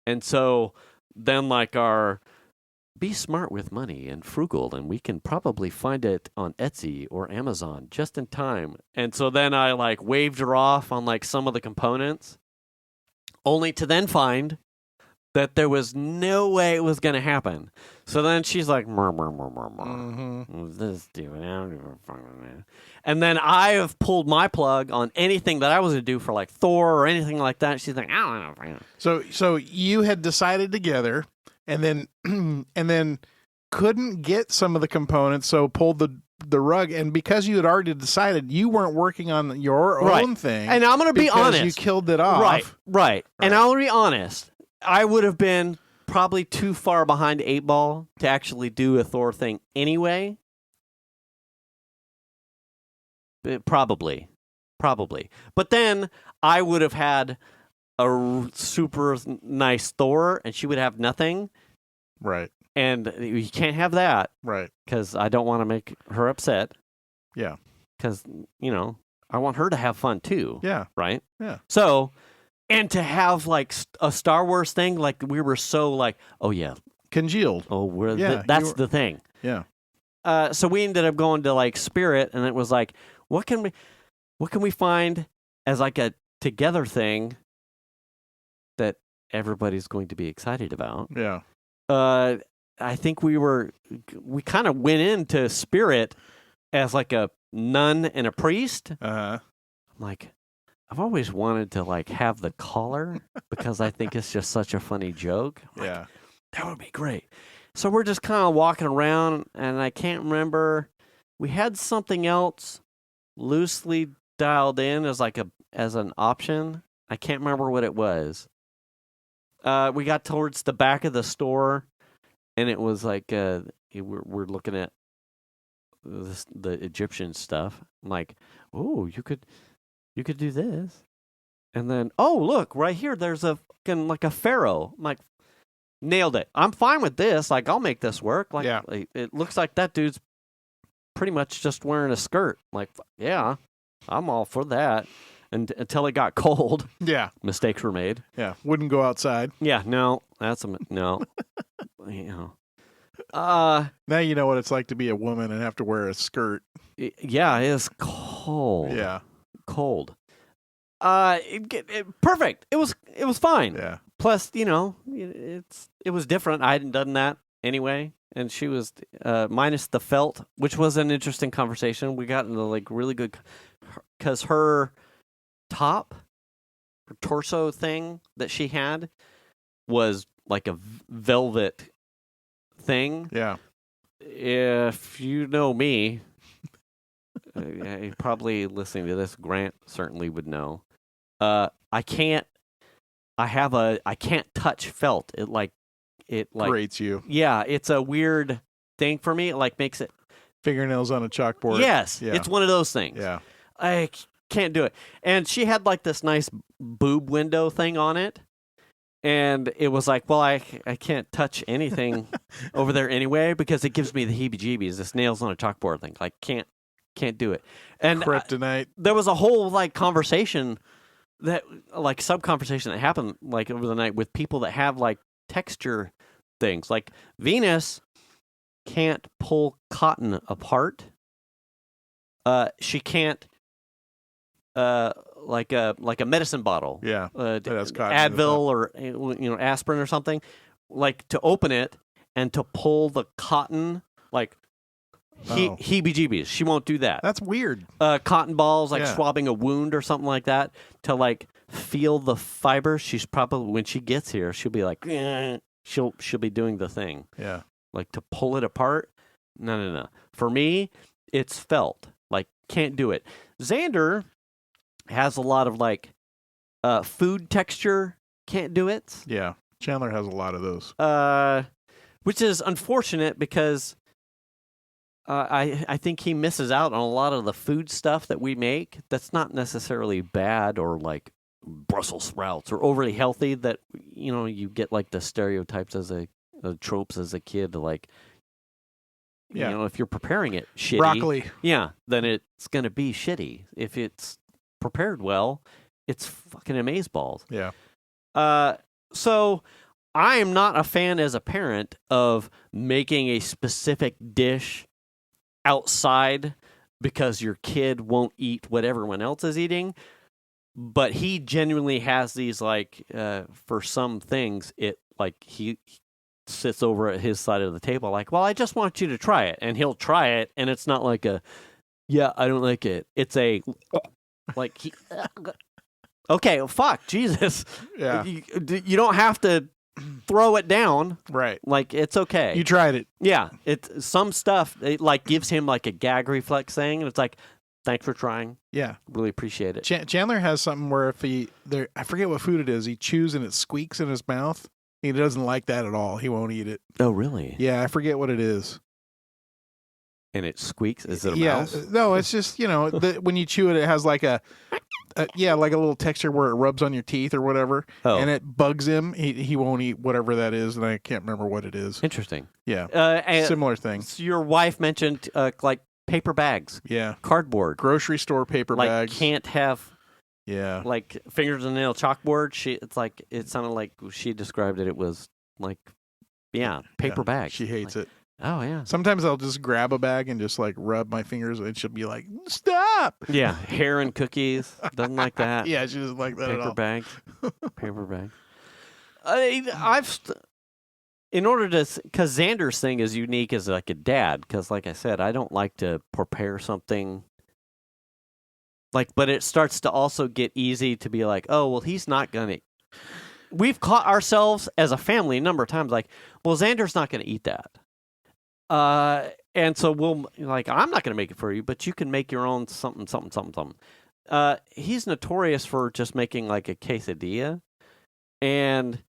And so then like be smart with money and frugal, and we can probably find it on Etsy or Amazon just in time. And so then I like waved her off on like some of the components, only to then find that there was no way it was going to happen. So then she's like, this dude, and then I have pulled my plug on anything that I was going to do for like Thor or anything like that. She's like, I don't know. So you had decided together, and then couldn't get some of the components, so pulled the rug. And because you had already decided, you weren't working on your own thing. And I'm going to be honest, you killed it off. Right. And I'll be honest, I would have been probably too far behind 8 ball to actually do a Thor thing anyway. Probably. But then I would have had a super nice Thor, and she would have nothing. Right. And you can't have that. Right. Because I don't want to make her upset. Yeah. Because, I want her to have fun too. Yeah. Right? Yeah. So, and to have like a Star Wars thing, like we were so like, oh yeah. Congealed. Oh, that's the thing. Yeah. So we ended up going to like Spirit, and it was like, what can we find as like a together thing that everybody's going to be excited about? Yeah. I think we kind of went into Spirit as like a nun and a priest. Uh-huh. I'm like, I've always wanted to like have the collar because I think it's just such a funny joke. Yeah. That would be great. So we're just kind of walking around, and I can't remember. We had something else loosely dialed in as as an option. I can't remember what it was. We got towards the back of the store, and it was like we're looking at the Egyptian stuff. I'm like, oh, you could do this, and then look right here. There's a fucking like a pharaoh. I'm like, nailed it. I'm fine with this. Like, I'll make this work. Like, Yeah. It looks like that dude's pretty much just wearing a skirt. Like, yeah, I'm all for that. And until it got cold, Yeah. mistakes were made. Yeah. Wouldn't go outside. Yeah, no, that's no. Now you know what it's like to be a woman and have to wear a skirt. Yeah, it is cold. Yeah. Cold. Perfect. It was fine. Yeah. Plus, it was different. I hadn't done that anyway, and she was minus the felt, which was an interesting conversation. We got into like really good because her torso thing that she had was like a velvet thing. Yeah. If you know me, probably listening to this, Grant certainly would know. I can't touch felt. It Grates you. Yeah, it's a weird thing for me. It like makes it Fingernails on a chalkboard. Yes, Yeah. it's one of those things. Yeah. I can't do it. And she had like this nice boob window thing on it. And it was like, well, I can't touch anything over there anyway because it gives me the heebie-jeebies. This nails on a chalkboard thing. Like, can't do it. And Kryptonite. there was a whole like conversation that like sub-conversation that happened like over the night with people that have like texture things. Like Venus can't pull cotton apart. She can't like a medicine bottle. Yeah. That has cotton in the Advil or aspirin or something, like to open it and to pull the cotton like heebie-jeebies. She won't do that. That's weird. Cotton balls, like Yeah. swabbing a wound or something like that, to like feel the fibers. She's probably, when she gets here, she'll be like, she'll be doing the thing, Yeah. like to pull it apart. No. For me, it's felt. Like, can't do it. Xander has a lot of like food texture. Can't do it. Yeah. Chandler has a lot of those. Which is unfortunate because I think he misses out on a lot of the food stuff that we make that's not necessarily bad or like Brussels sprouts or overly healthy, that you get like the stereotypes as tropes as a kid, like if you're preparing it shitty, Broccoli. yeah, then it's gonna be shitty. If it's prepared well, it's fucking amazeballs. Yeah. So I am not a fan as a parent of making a specific dish outside because your kid won't eat what everyone else is eating. But he genuinely has these like for some things, it like he sits over at his side of the table like, well, I just want you to try it, and he'll try it, and it's not like I don't like it. It's a like he. Okay, well, fuck, Jesus. Yeah. You don't have to throw it down. Right. Like, it's okay. You tried it. Yeah. It's some stuff, it like gives him like a gag reflex thing, and it's like, thanks for trying. Yeah. Really appreciate it. Chandler has something where if I forget what food it is, he chews and it squeaks in his mouth. He doesn't like that at all. He won't eat it. Oh, really? Yeah, I forget what it is. And it squeaks? Is it a mouse? No, it's just, when you chew it, it has like like a little texture where it rubs on your teeth or whatever. Oh. And it bugs him. He won't eat whatever that is, and I can't remember what it is. Interesting. Yeah. Similar thing. So your wife mentioned like paper bags. Yeah. Cardboard. Grocery store paper like, bags. Can't have Yeah. like fingers and nail chalkboard. It sounded like she described it. It was like, paper bags. She hates it. Oh, yeah. Sometimes I'll just grab a bag and just like rub my fingers, and she'll be like, "Stop!" Yeah, hair and cookies. Doesn't like that. Yeah, she doesn't like that at all. Paper bag. In order to, because Xander's thing is unique as like a dad. Because like I said, I don't like to prepare something. Like, but it starts to also get easy to be like, oh, well, he's not gonna. We've caught ourselves as a family a number of times, like, well, Xander's not gonna eat that. And so we'll like, I'm not going to make it for you, but you can make your own something. he's notorious for just making like a quesadilla, and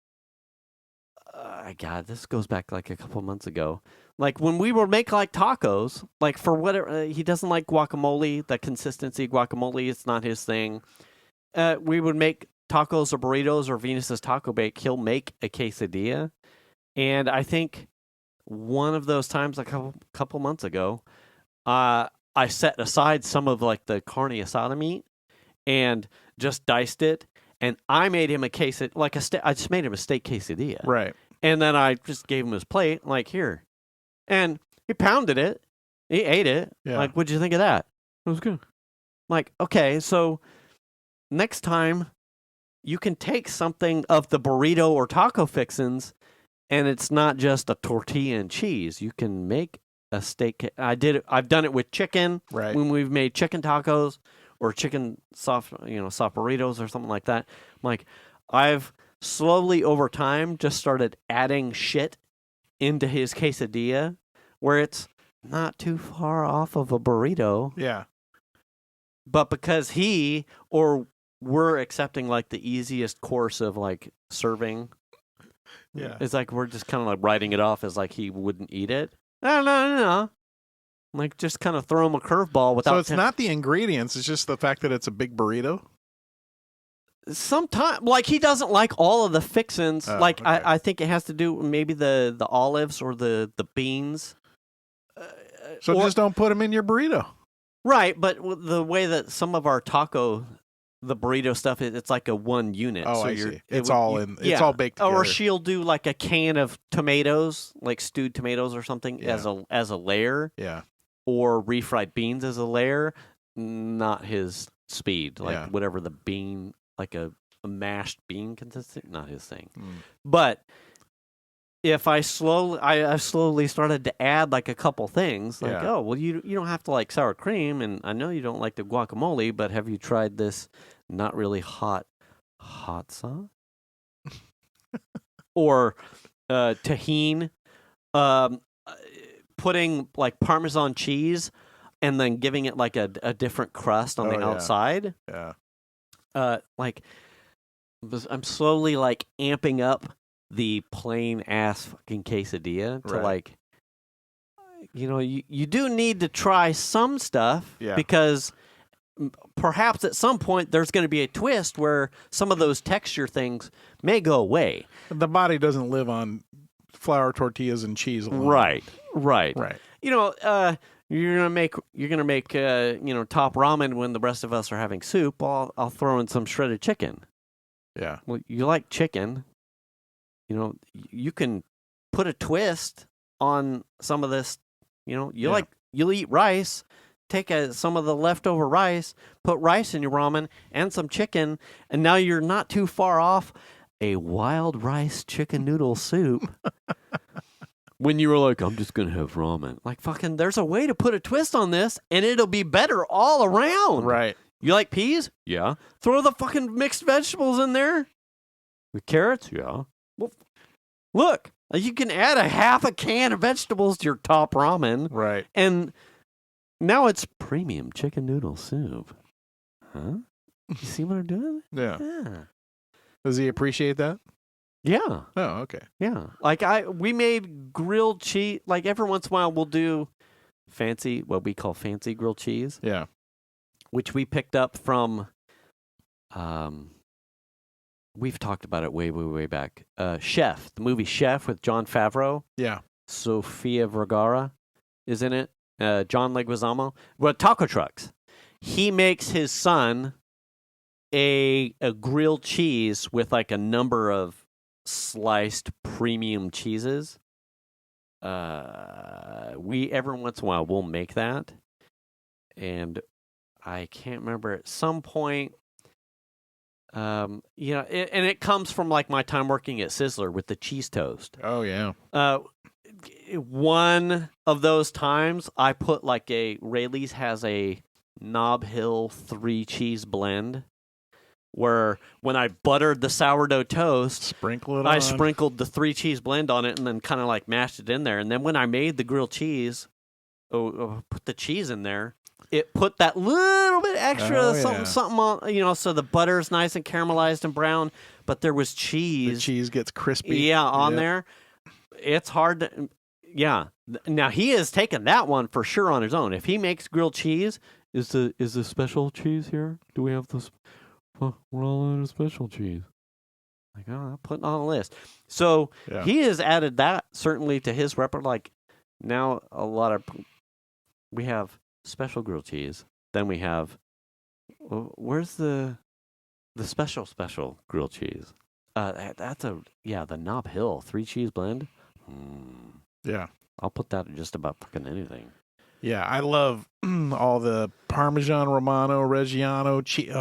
God, this goes back like a couple months ago. Like when we would make like tacos, like for whatever he doesn't like guacamole, the consistency of guacamole, it's not his thing. We would make tacos or burritos or Venus's Taco Bake. He'll make a quesadilla, and I think one of those times, like a couple months ago, I set aside some of like the carne asada meat and just diced it, and I made him a quesadilla, like I just made him a steak quesadilla, Right. and then I just gave him his plate, like here. And he pounded it. He ate it. Yeah. Like, what'd you think of that? It was good. Like, okay, so next time you can take something of the burrito or taco fixins, and it's not just a tortilla and cheese. You can make a steak. I've done it with chicken. Right. When we've made chicken tacos or chicken soft burritos or something like that. Like, I've slowly over time just started adding shit into his quesadilla where it's not too far off of a burrito. Yeah. But because we're accepting like the easiest course of like serving. Yeah. It's like we're just kind of like writing it off as like he wouldn't eat it. No. Like just kind of throw him a curveball without. So it's not the ingredients; it's just the fact that it's a big burrito. Sometimes, like he doesn't like all of the fixins. Oh, like okay. I think it has to do with maybe the olives or the beans. So just don't put them in your burrito. Right, but the way that some of our the burrito stuff, it's like a one unit. Oh, so I see. It's all baked together. Or she'll do like a can of tomatoes, like stewed tomatoes or something, Yeah. as a layer. Yeah. Or refried beans as a layer. Not his speed. Like Yeah. whatever the bean, like a mashed bean consistency, not his thing. Mm. But if I slowly started to add like a couple things, like, Yeah. oh, well, you don't have to like sour cream, and I know you don't like the guacamole, but have you tried this not really hot sauce? Or tahini, putting like Parmesan cheese and then giving it like a different crust on the Oh, yeah. outside. Yeah. Like I'm slowly like amping up the plain ass fucking quesadilla to Right. like, you do need to try some stuff Yeah. because perhaps at some point there's going to be a twist where some of those texture things may go away. The body doesn't live on flour tortillas and cheese alone. Right. Right. You're gonna make top ramen when the rest of us are having soup. I'll throw in some shredded chicken. Yeah. Well, you like chicken. You can put a twist on some of this. You'll eat rice. Take some of the leftover rice, put rice in your ramen and some chicken, and now you're not too far off a wild rice chicken noodle soup. When you were like, I'm just going to have ramen. Like, fucking, there's a way to put a twist on this, and it'll be better all around. Right. You like peas? Yeah. Throw the fucking mixed vegetables in there. With carrots? Yeah. Well, look, you can add a half a can of vegetables to your top ramen. Right. And now it's premium chicken noodle soup. Huh? You see what I'm doing? Yeah. Yeah. Does he appreciate that? Yeah. Oh, okay. Yeah. Like we made grilled cheese. Like every once in a while we'll do what we call fancy grilled cheese. Yeah. Which we picked up from, we've talked about it way, way, way back. Chef, the movie Chef with Jon Favreau. Yeah. Sofia Vergara is in it. John Leguizamo. Well, taco trucks. He makes his son a grilled cheese with like a number of sliced premium cheeses. We every once in a while we'll make that, and I can't remember at some point. And it comes from like my time working at Sizzler with the cheese toast. Oh yeah. One of those times I put like Rayleigh's has a Nob Hill 3 cheese blend. Where when I buttered the sourdough toast, I sprinkled the 3 cheese blend on it and then kind of like mashed it in there. And then when I made the grilled cheese, put the cheese in there, it put that little bit extra Oh, something yeah. something on, so the butter's nice and caramelized and brown, but there was The cheese. cheese gets crispy. Yeah, on Yep. there. It's hard to. Yeah. Now he has taken that one for sure on his own. If he makes grilled cheese, is the special cheese here? Do we have this? We're all out of special cheese. Like, oh, I'm putting on a list. So Yeah. he has added that certainly to his repertoire. Like now, we have special grilled cheese. Then we have where's the special grilled cheese? That's the Nob Hill 3-cheese blend. Yeah. I'll put that in just about fucking anything. Yeah, I love all the Parmesan Romano, Reggiano, cheese,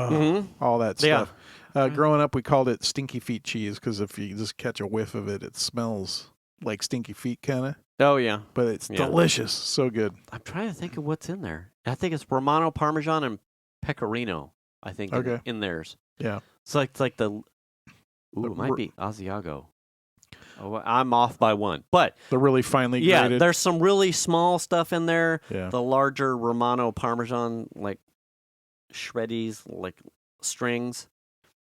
all that Yeah. stuff. Growing up, we called it stinky feet cheese because if you just catch a whiff of it, it smells like stinky feet kind of. Oh, yeah. But it's Yeah. delicious. So good. I'm trying to think of what's in there. I think it's Romano, Parmesan, and Pecorino, I think, Okay. in theirs. Yeah. It's like the... Ooh, it might be Asiago. Oh, I'm off by one. But, They're really finely yeah, grated. there's some really small stuff in there. Yeah. The larger Romano, Parmesan, like shreddies, like strings.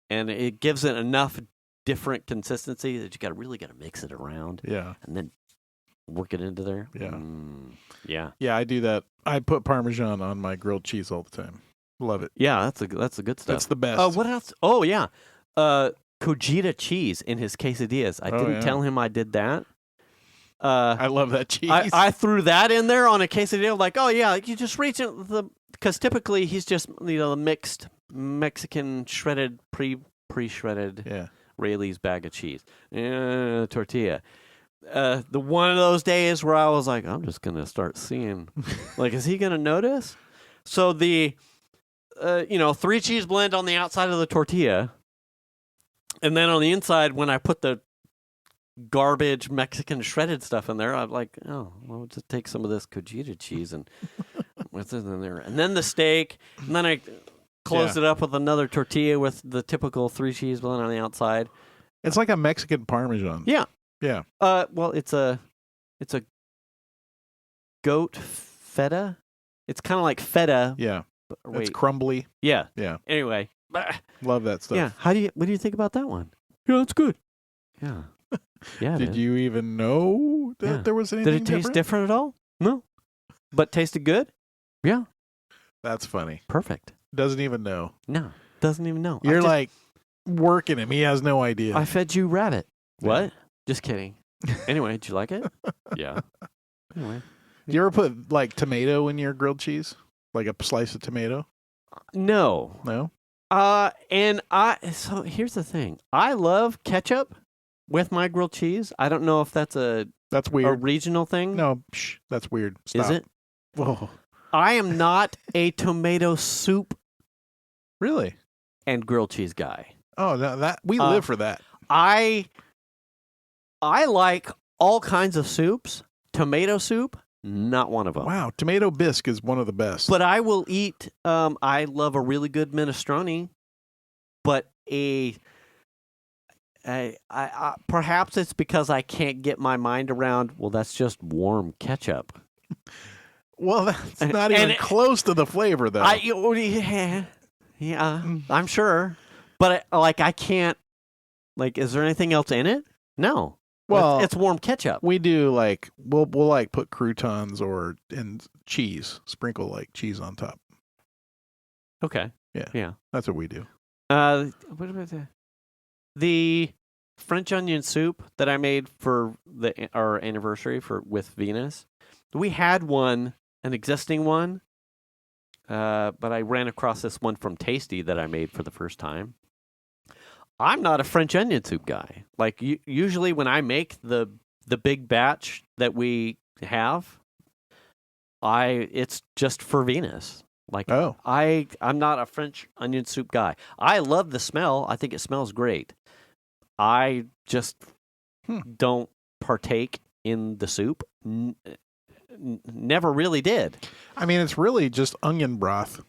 And it gives it enough different consistency that you really got to mix it around Yeah. and then work it into there. Yeah. Yeah. Yeah, I do that. I put Parmesan on my grilled cheese all the time. Love it. Yeah, that's the good stuff. That's the best. What else? Oh, yeah. Cojita cheese in his quesadillas. I didn't tell him I did that. I love that cheese. I threw that in there on a quesadilla. Like, oh, yeah, you just reach it. Because typically he's just, the mixed Mexican shredded, pre-shredded yeah. Rayleigh's bag of cheese. Tortilla. The one of those days where I was like, I'm just going to start seeing, like, is he going to notice? So the, 3-cheese blend on the outside of the tortilla. And then on the inside, when I put the garbage Mexican shredded stuff in there, I'm like, oh, well, just take some of this cojita cheese and what's in there. And then the steak. And then I closed it up with another tortilla with the typical 3-cheese blend on the outside. It's like a Mexican Parmesan. Yeah. Yeah. Well, it's a goat feta. It's kind of like feta. Yeah. Wait. It's crumbly. Yeah. Yeah. Anyway. Love that stuff. Yeah. What do you think about that one? Yeah, it's good. Yeah. Yeah. Did you even know that there was anything Did it taste different at all? No. But tasted good? Yeah. That's funny. Perfect. Doesn't even know. No. Doesn't even know. You're like working him. He has no idea. I fed you rabbit. What? Yeah. Just kidding. Anyway, did you like it? Yeah. Anyway. Do you ever put like tomato in your grilled cheese? Like a slice of tomato? No. No? So here's the thing. I love ketchup with my grilled cheese. I don't know if that's That's a weird. regional thing. No, that's weird. Stop. Is it? Whoa. I am not a tomato soup Really? and grilled cheese guy. Oh, that we live for that. I like all kinds of soups. Tomato soup, not one of them. Wow, tomato bisque is one of the best. But I will eat. I love a really good minestrone, but perhaps it's because I can't get my mind around. Well, that's just warm ketchup. well, that's not even close to the flavor, though. Yeah, I'm sure, but I can't. Like, is there anything else in it? No. Well, it's warm ketchup. We do we'll like put croutons and cheese, sprinkle like cheese on top. Okay. Yeah. Yeah. That's what we do. What about the French onion soup that I made for our anniversary with Venus? We had an existing one, but I ran across this one from Tasty that I made for the first time. I'm not a French onion soup guy. Like usually when I make the big batch that we have, it's just for Venus. Like I'm not a French onion soup guy. I love the smell. I think it smells great. I just don't partake in the soup. Never really did. I mean, it's really just onion broth.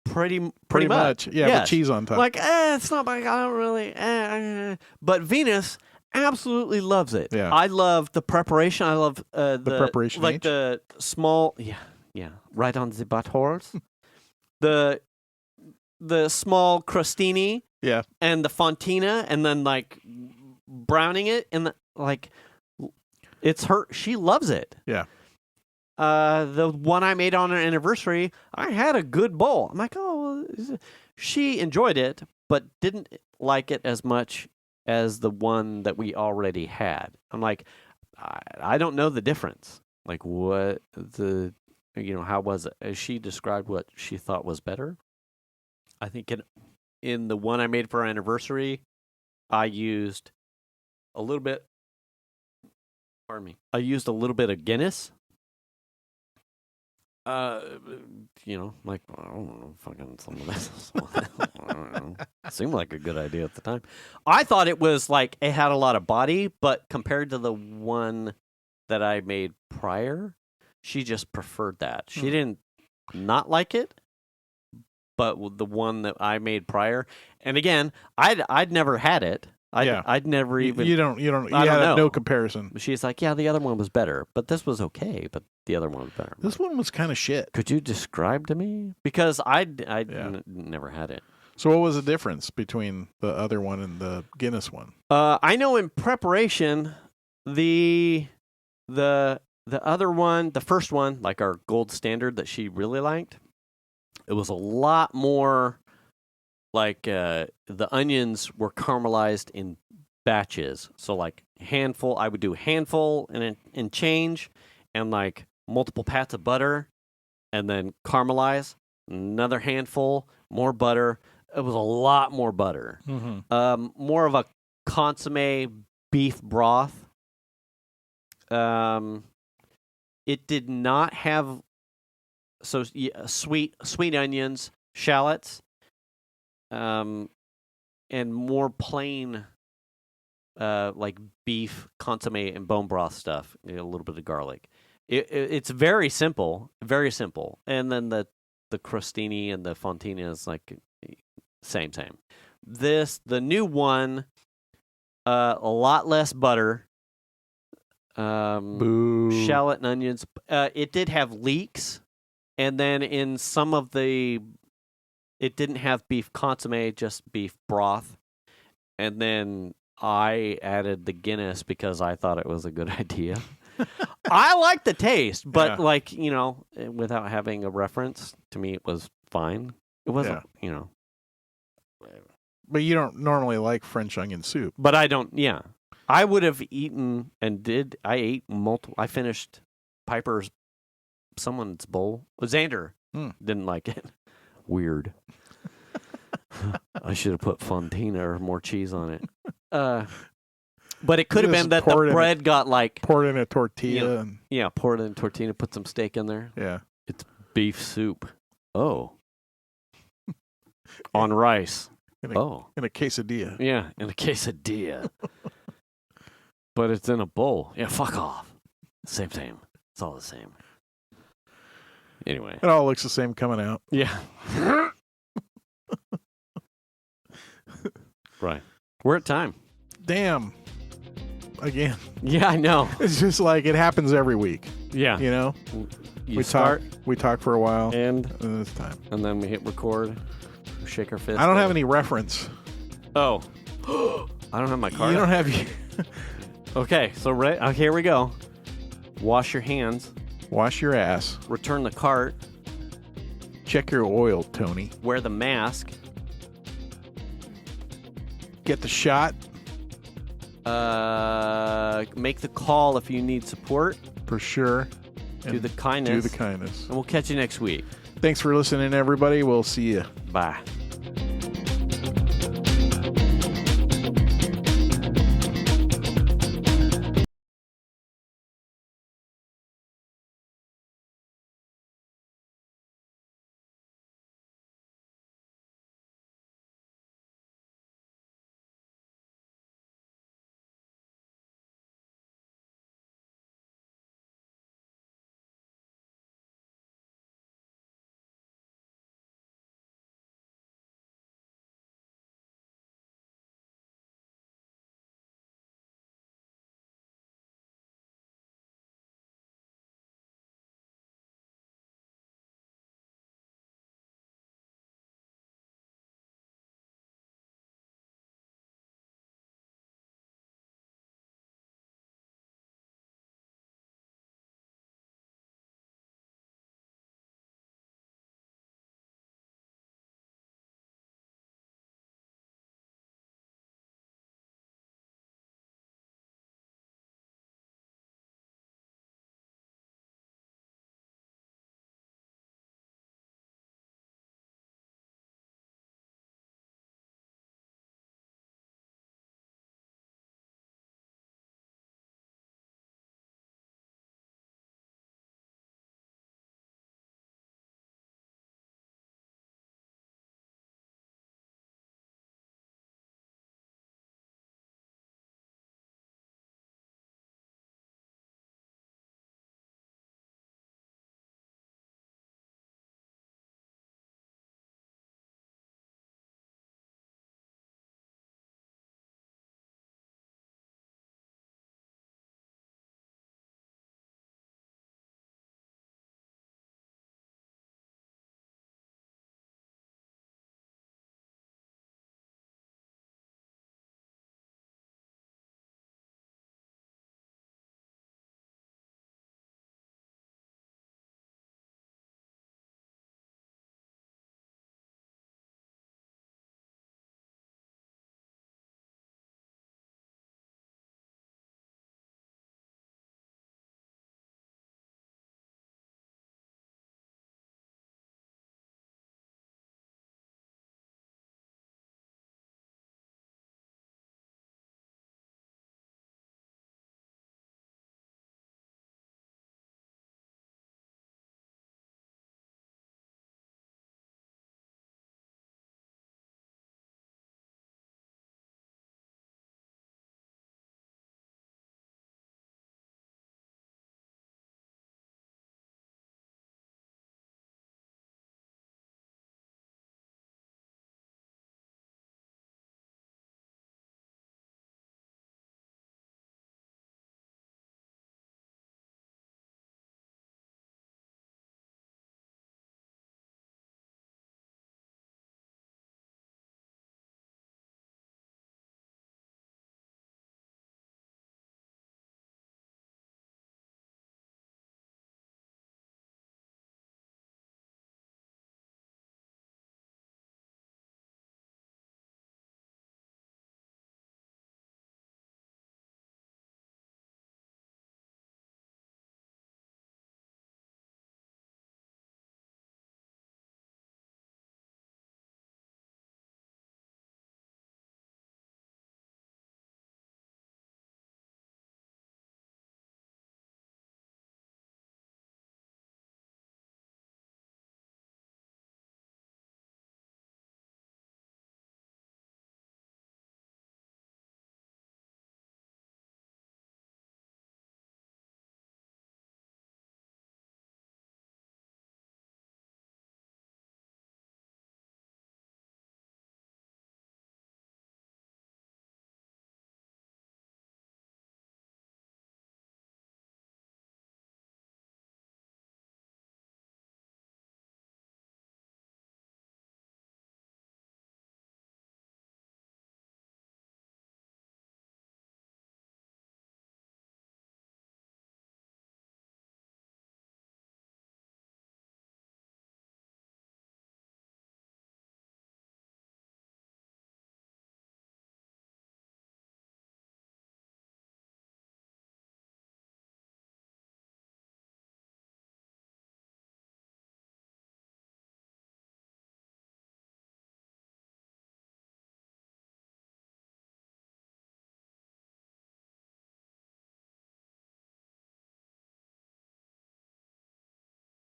Pretty much. Yeah, yes. with cheese on top. Like, it's not like I don't really. But Venus absolutely loves it. Yeah. I love the preparation. I love the preparation. like the small. Yeah, Yeah, right on the buttholes. the small crostini. Yeah. And the fontina, and then like browning it, and it's her. She loves it. Yeah. The one I made on her anniversary, I had a good bowl. I'm like, oh, she enjoyed it, but didn't like it as much as the one that we already had. I'm like, I don't know the difference. Like, what how was it? As she described what she thought was better. I think in the one I made for our anniversary, I used a little bit. Pardon me. I used a little bit of Guinness. Like, I don't know, fucking some of this. I don't know. Seemed like a good idea at the time. I thought it was like it had a lot of body, but compared to the one that I made prior, she just preferred that. She didn't not like it, but the one that I made prior, and again, I'd never had it. I'd never even. You had no comparison. She's like, yeah, the other one was better, but this was okay, but the other one was better. This one was kind of shit. Could you describe to me? Because I never had it. So what was the difference between the other one and the Guinness one? I know in preparation, the other one, the first one, like our gold standard that she really liked, it was a lot more like the onions were caramelized in batches. So like handful, I would do handful and change, and like multiple pats of butter, and then caramelize, another handful, more butter. It was a lot more butter. Mm-hmm. More of a consommé beef broth. It did not have sweet onions, shallots, and more plain like beef consommé and bone broth stuff. A little bit of garlic. It's very simple, and then the crostini and the fontina is like same. The new one, a lot less butter. Boo. Shallot and onions. It did have leeks, and then in some of it didn't have beef consommé, just beef broth. And then I added the Guinness because I thought it was a good idea. I like the taste, but without having a reference, to me it was fine. It wasn't, But you don't normally like French onion soup. But I don't, I would have eaten I ate multiple. I finished someone's bowl. Xander didn't like it. Weird. I should have put fontina or more cheese on it. But it could have been that the bread got like... Poured in a tortilla. Poured in a tortilla, put some steak in there. Yeah. It's beef soup. Oh. On rice. In a quesadilla. Yeah, in a quesadilla. But it's in a bowl. Yeah, fuck off. Same. It's all the same. Anyway. It all looks the same coming out. Yeah. Right. We're at time. Damn. Again. Yeah, I know. It's just like it happens every week. Yeah. You know? We talk for a while. And it's time. And then we hit record. We shake our fist. I don't have any reference. Oh. I don't have my card. You don't have... Okay, so here we go. Wash your hands. Wash your ass. Return the cart. Check your oil, Tony. Wear the mask. Get the shot. Make the call if you need support. For sure. Do the kindness. And we'll catch you next week. Thanks for listening, everybody. We'll see you. Bye.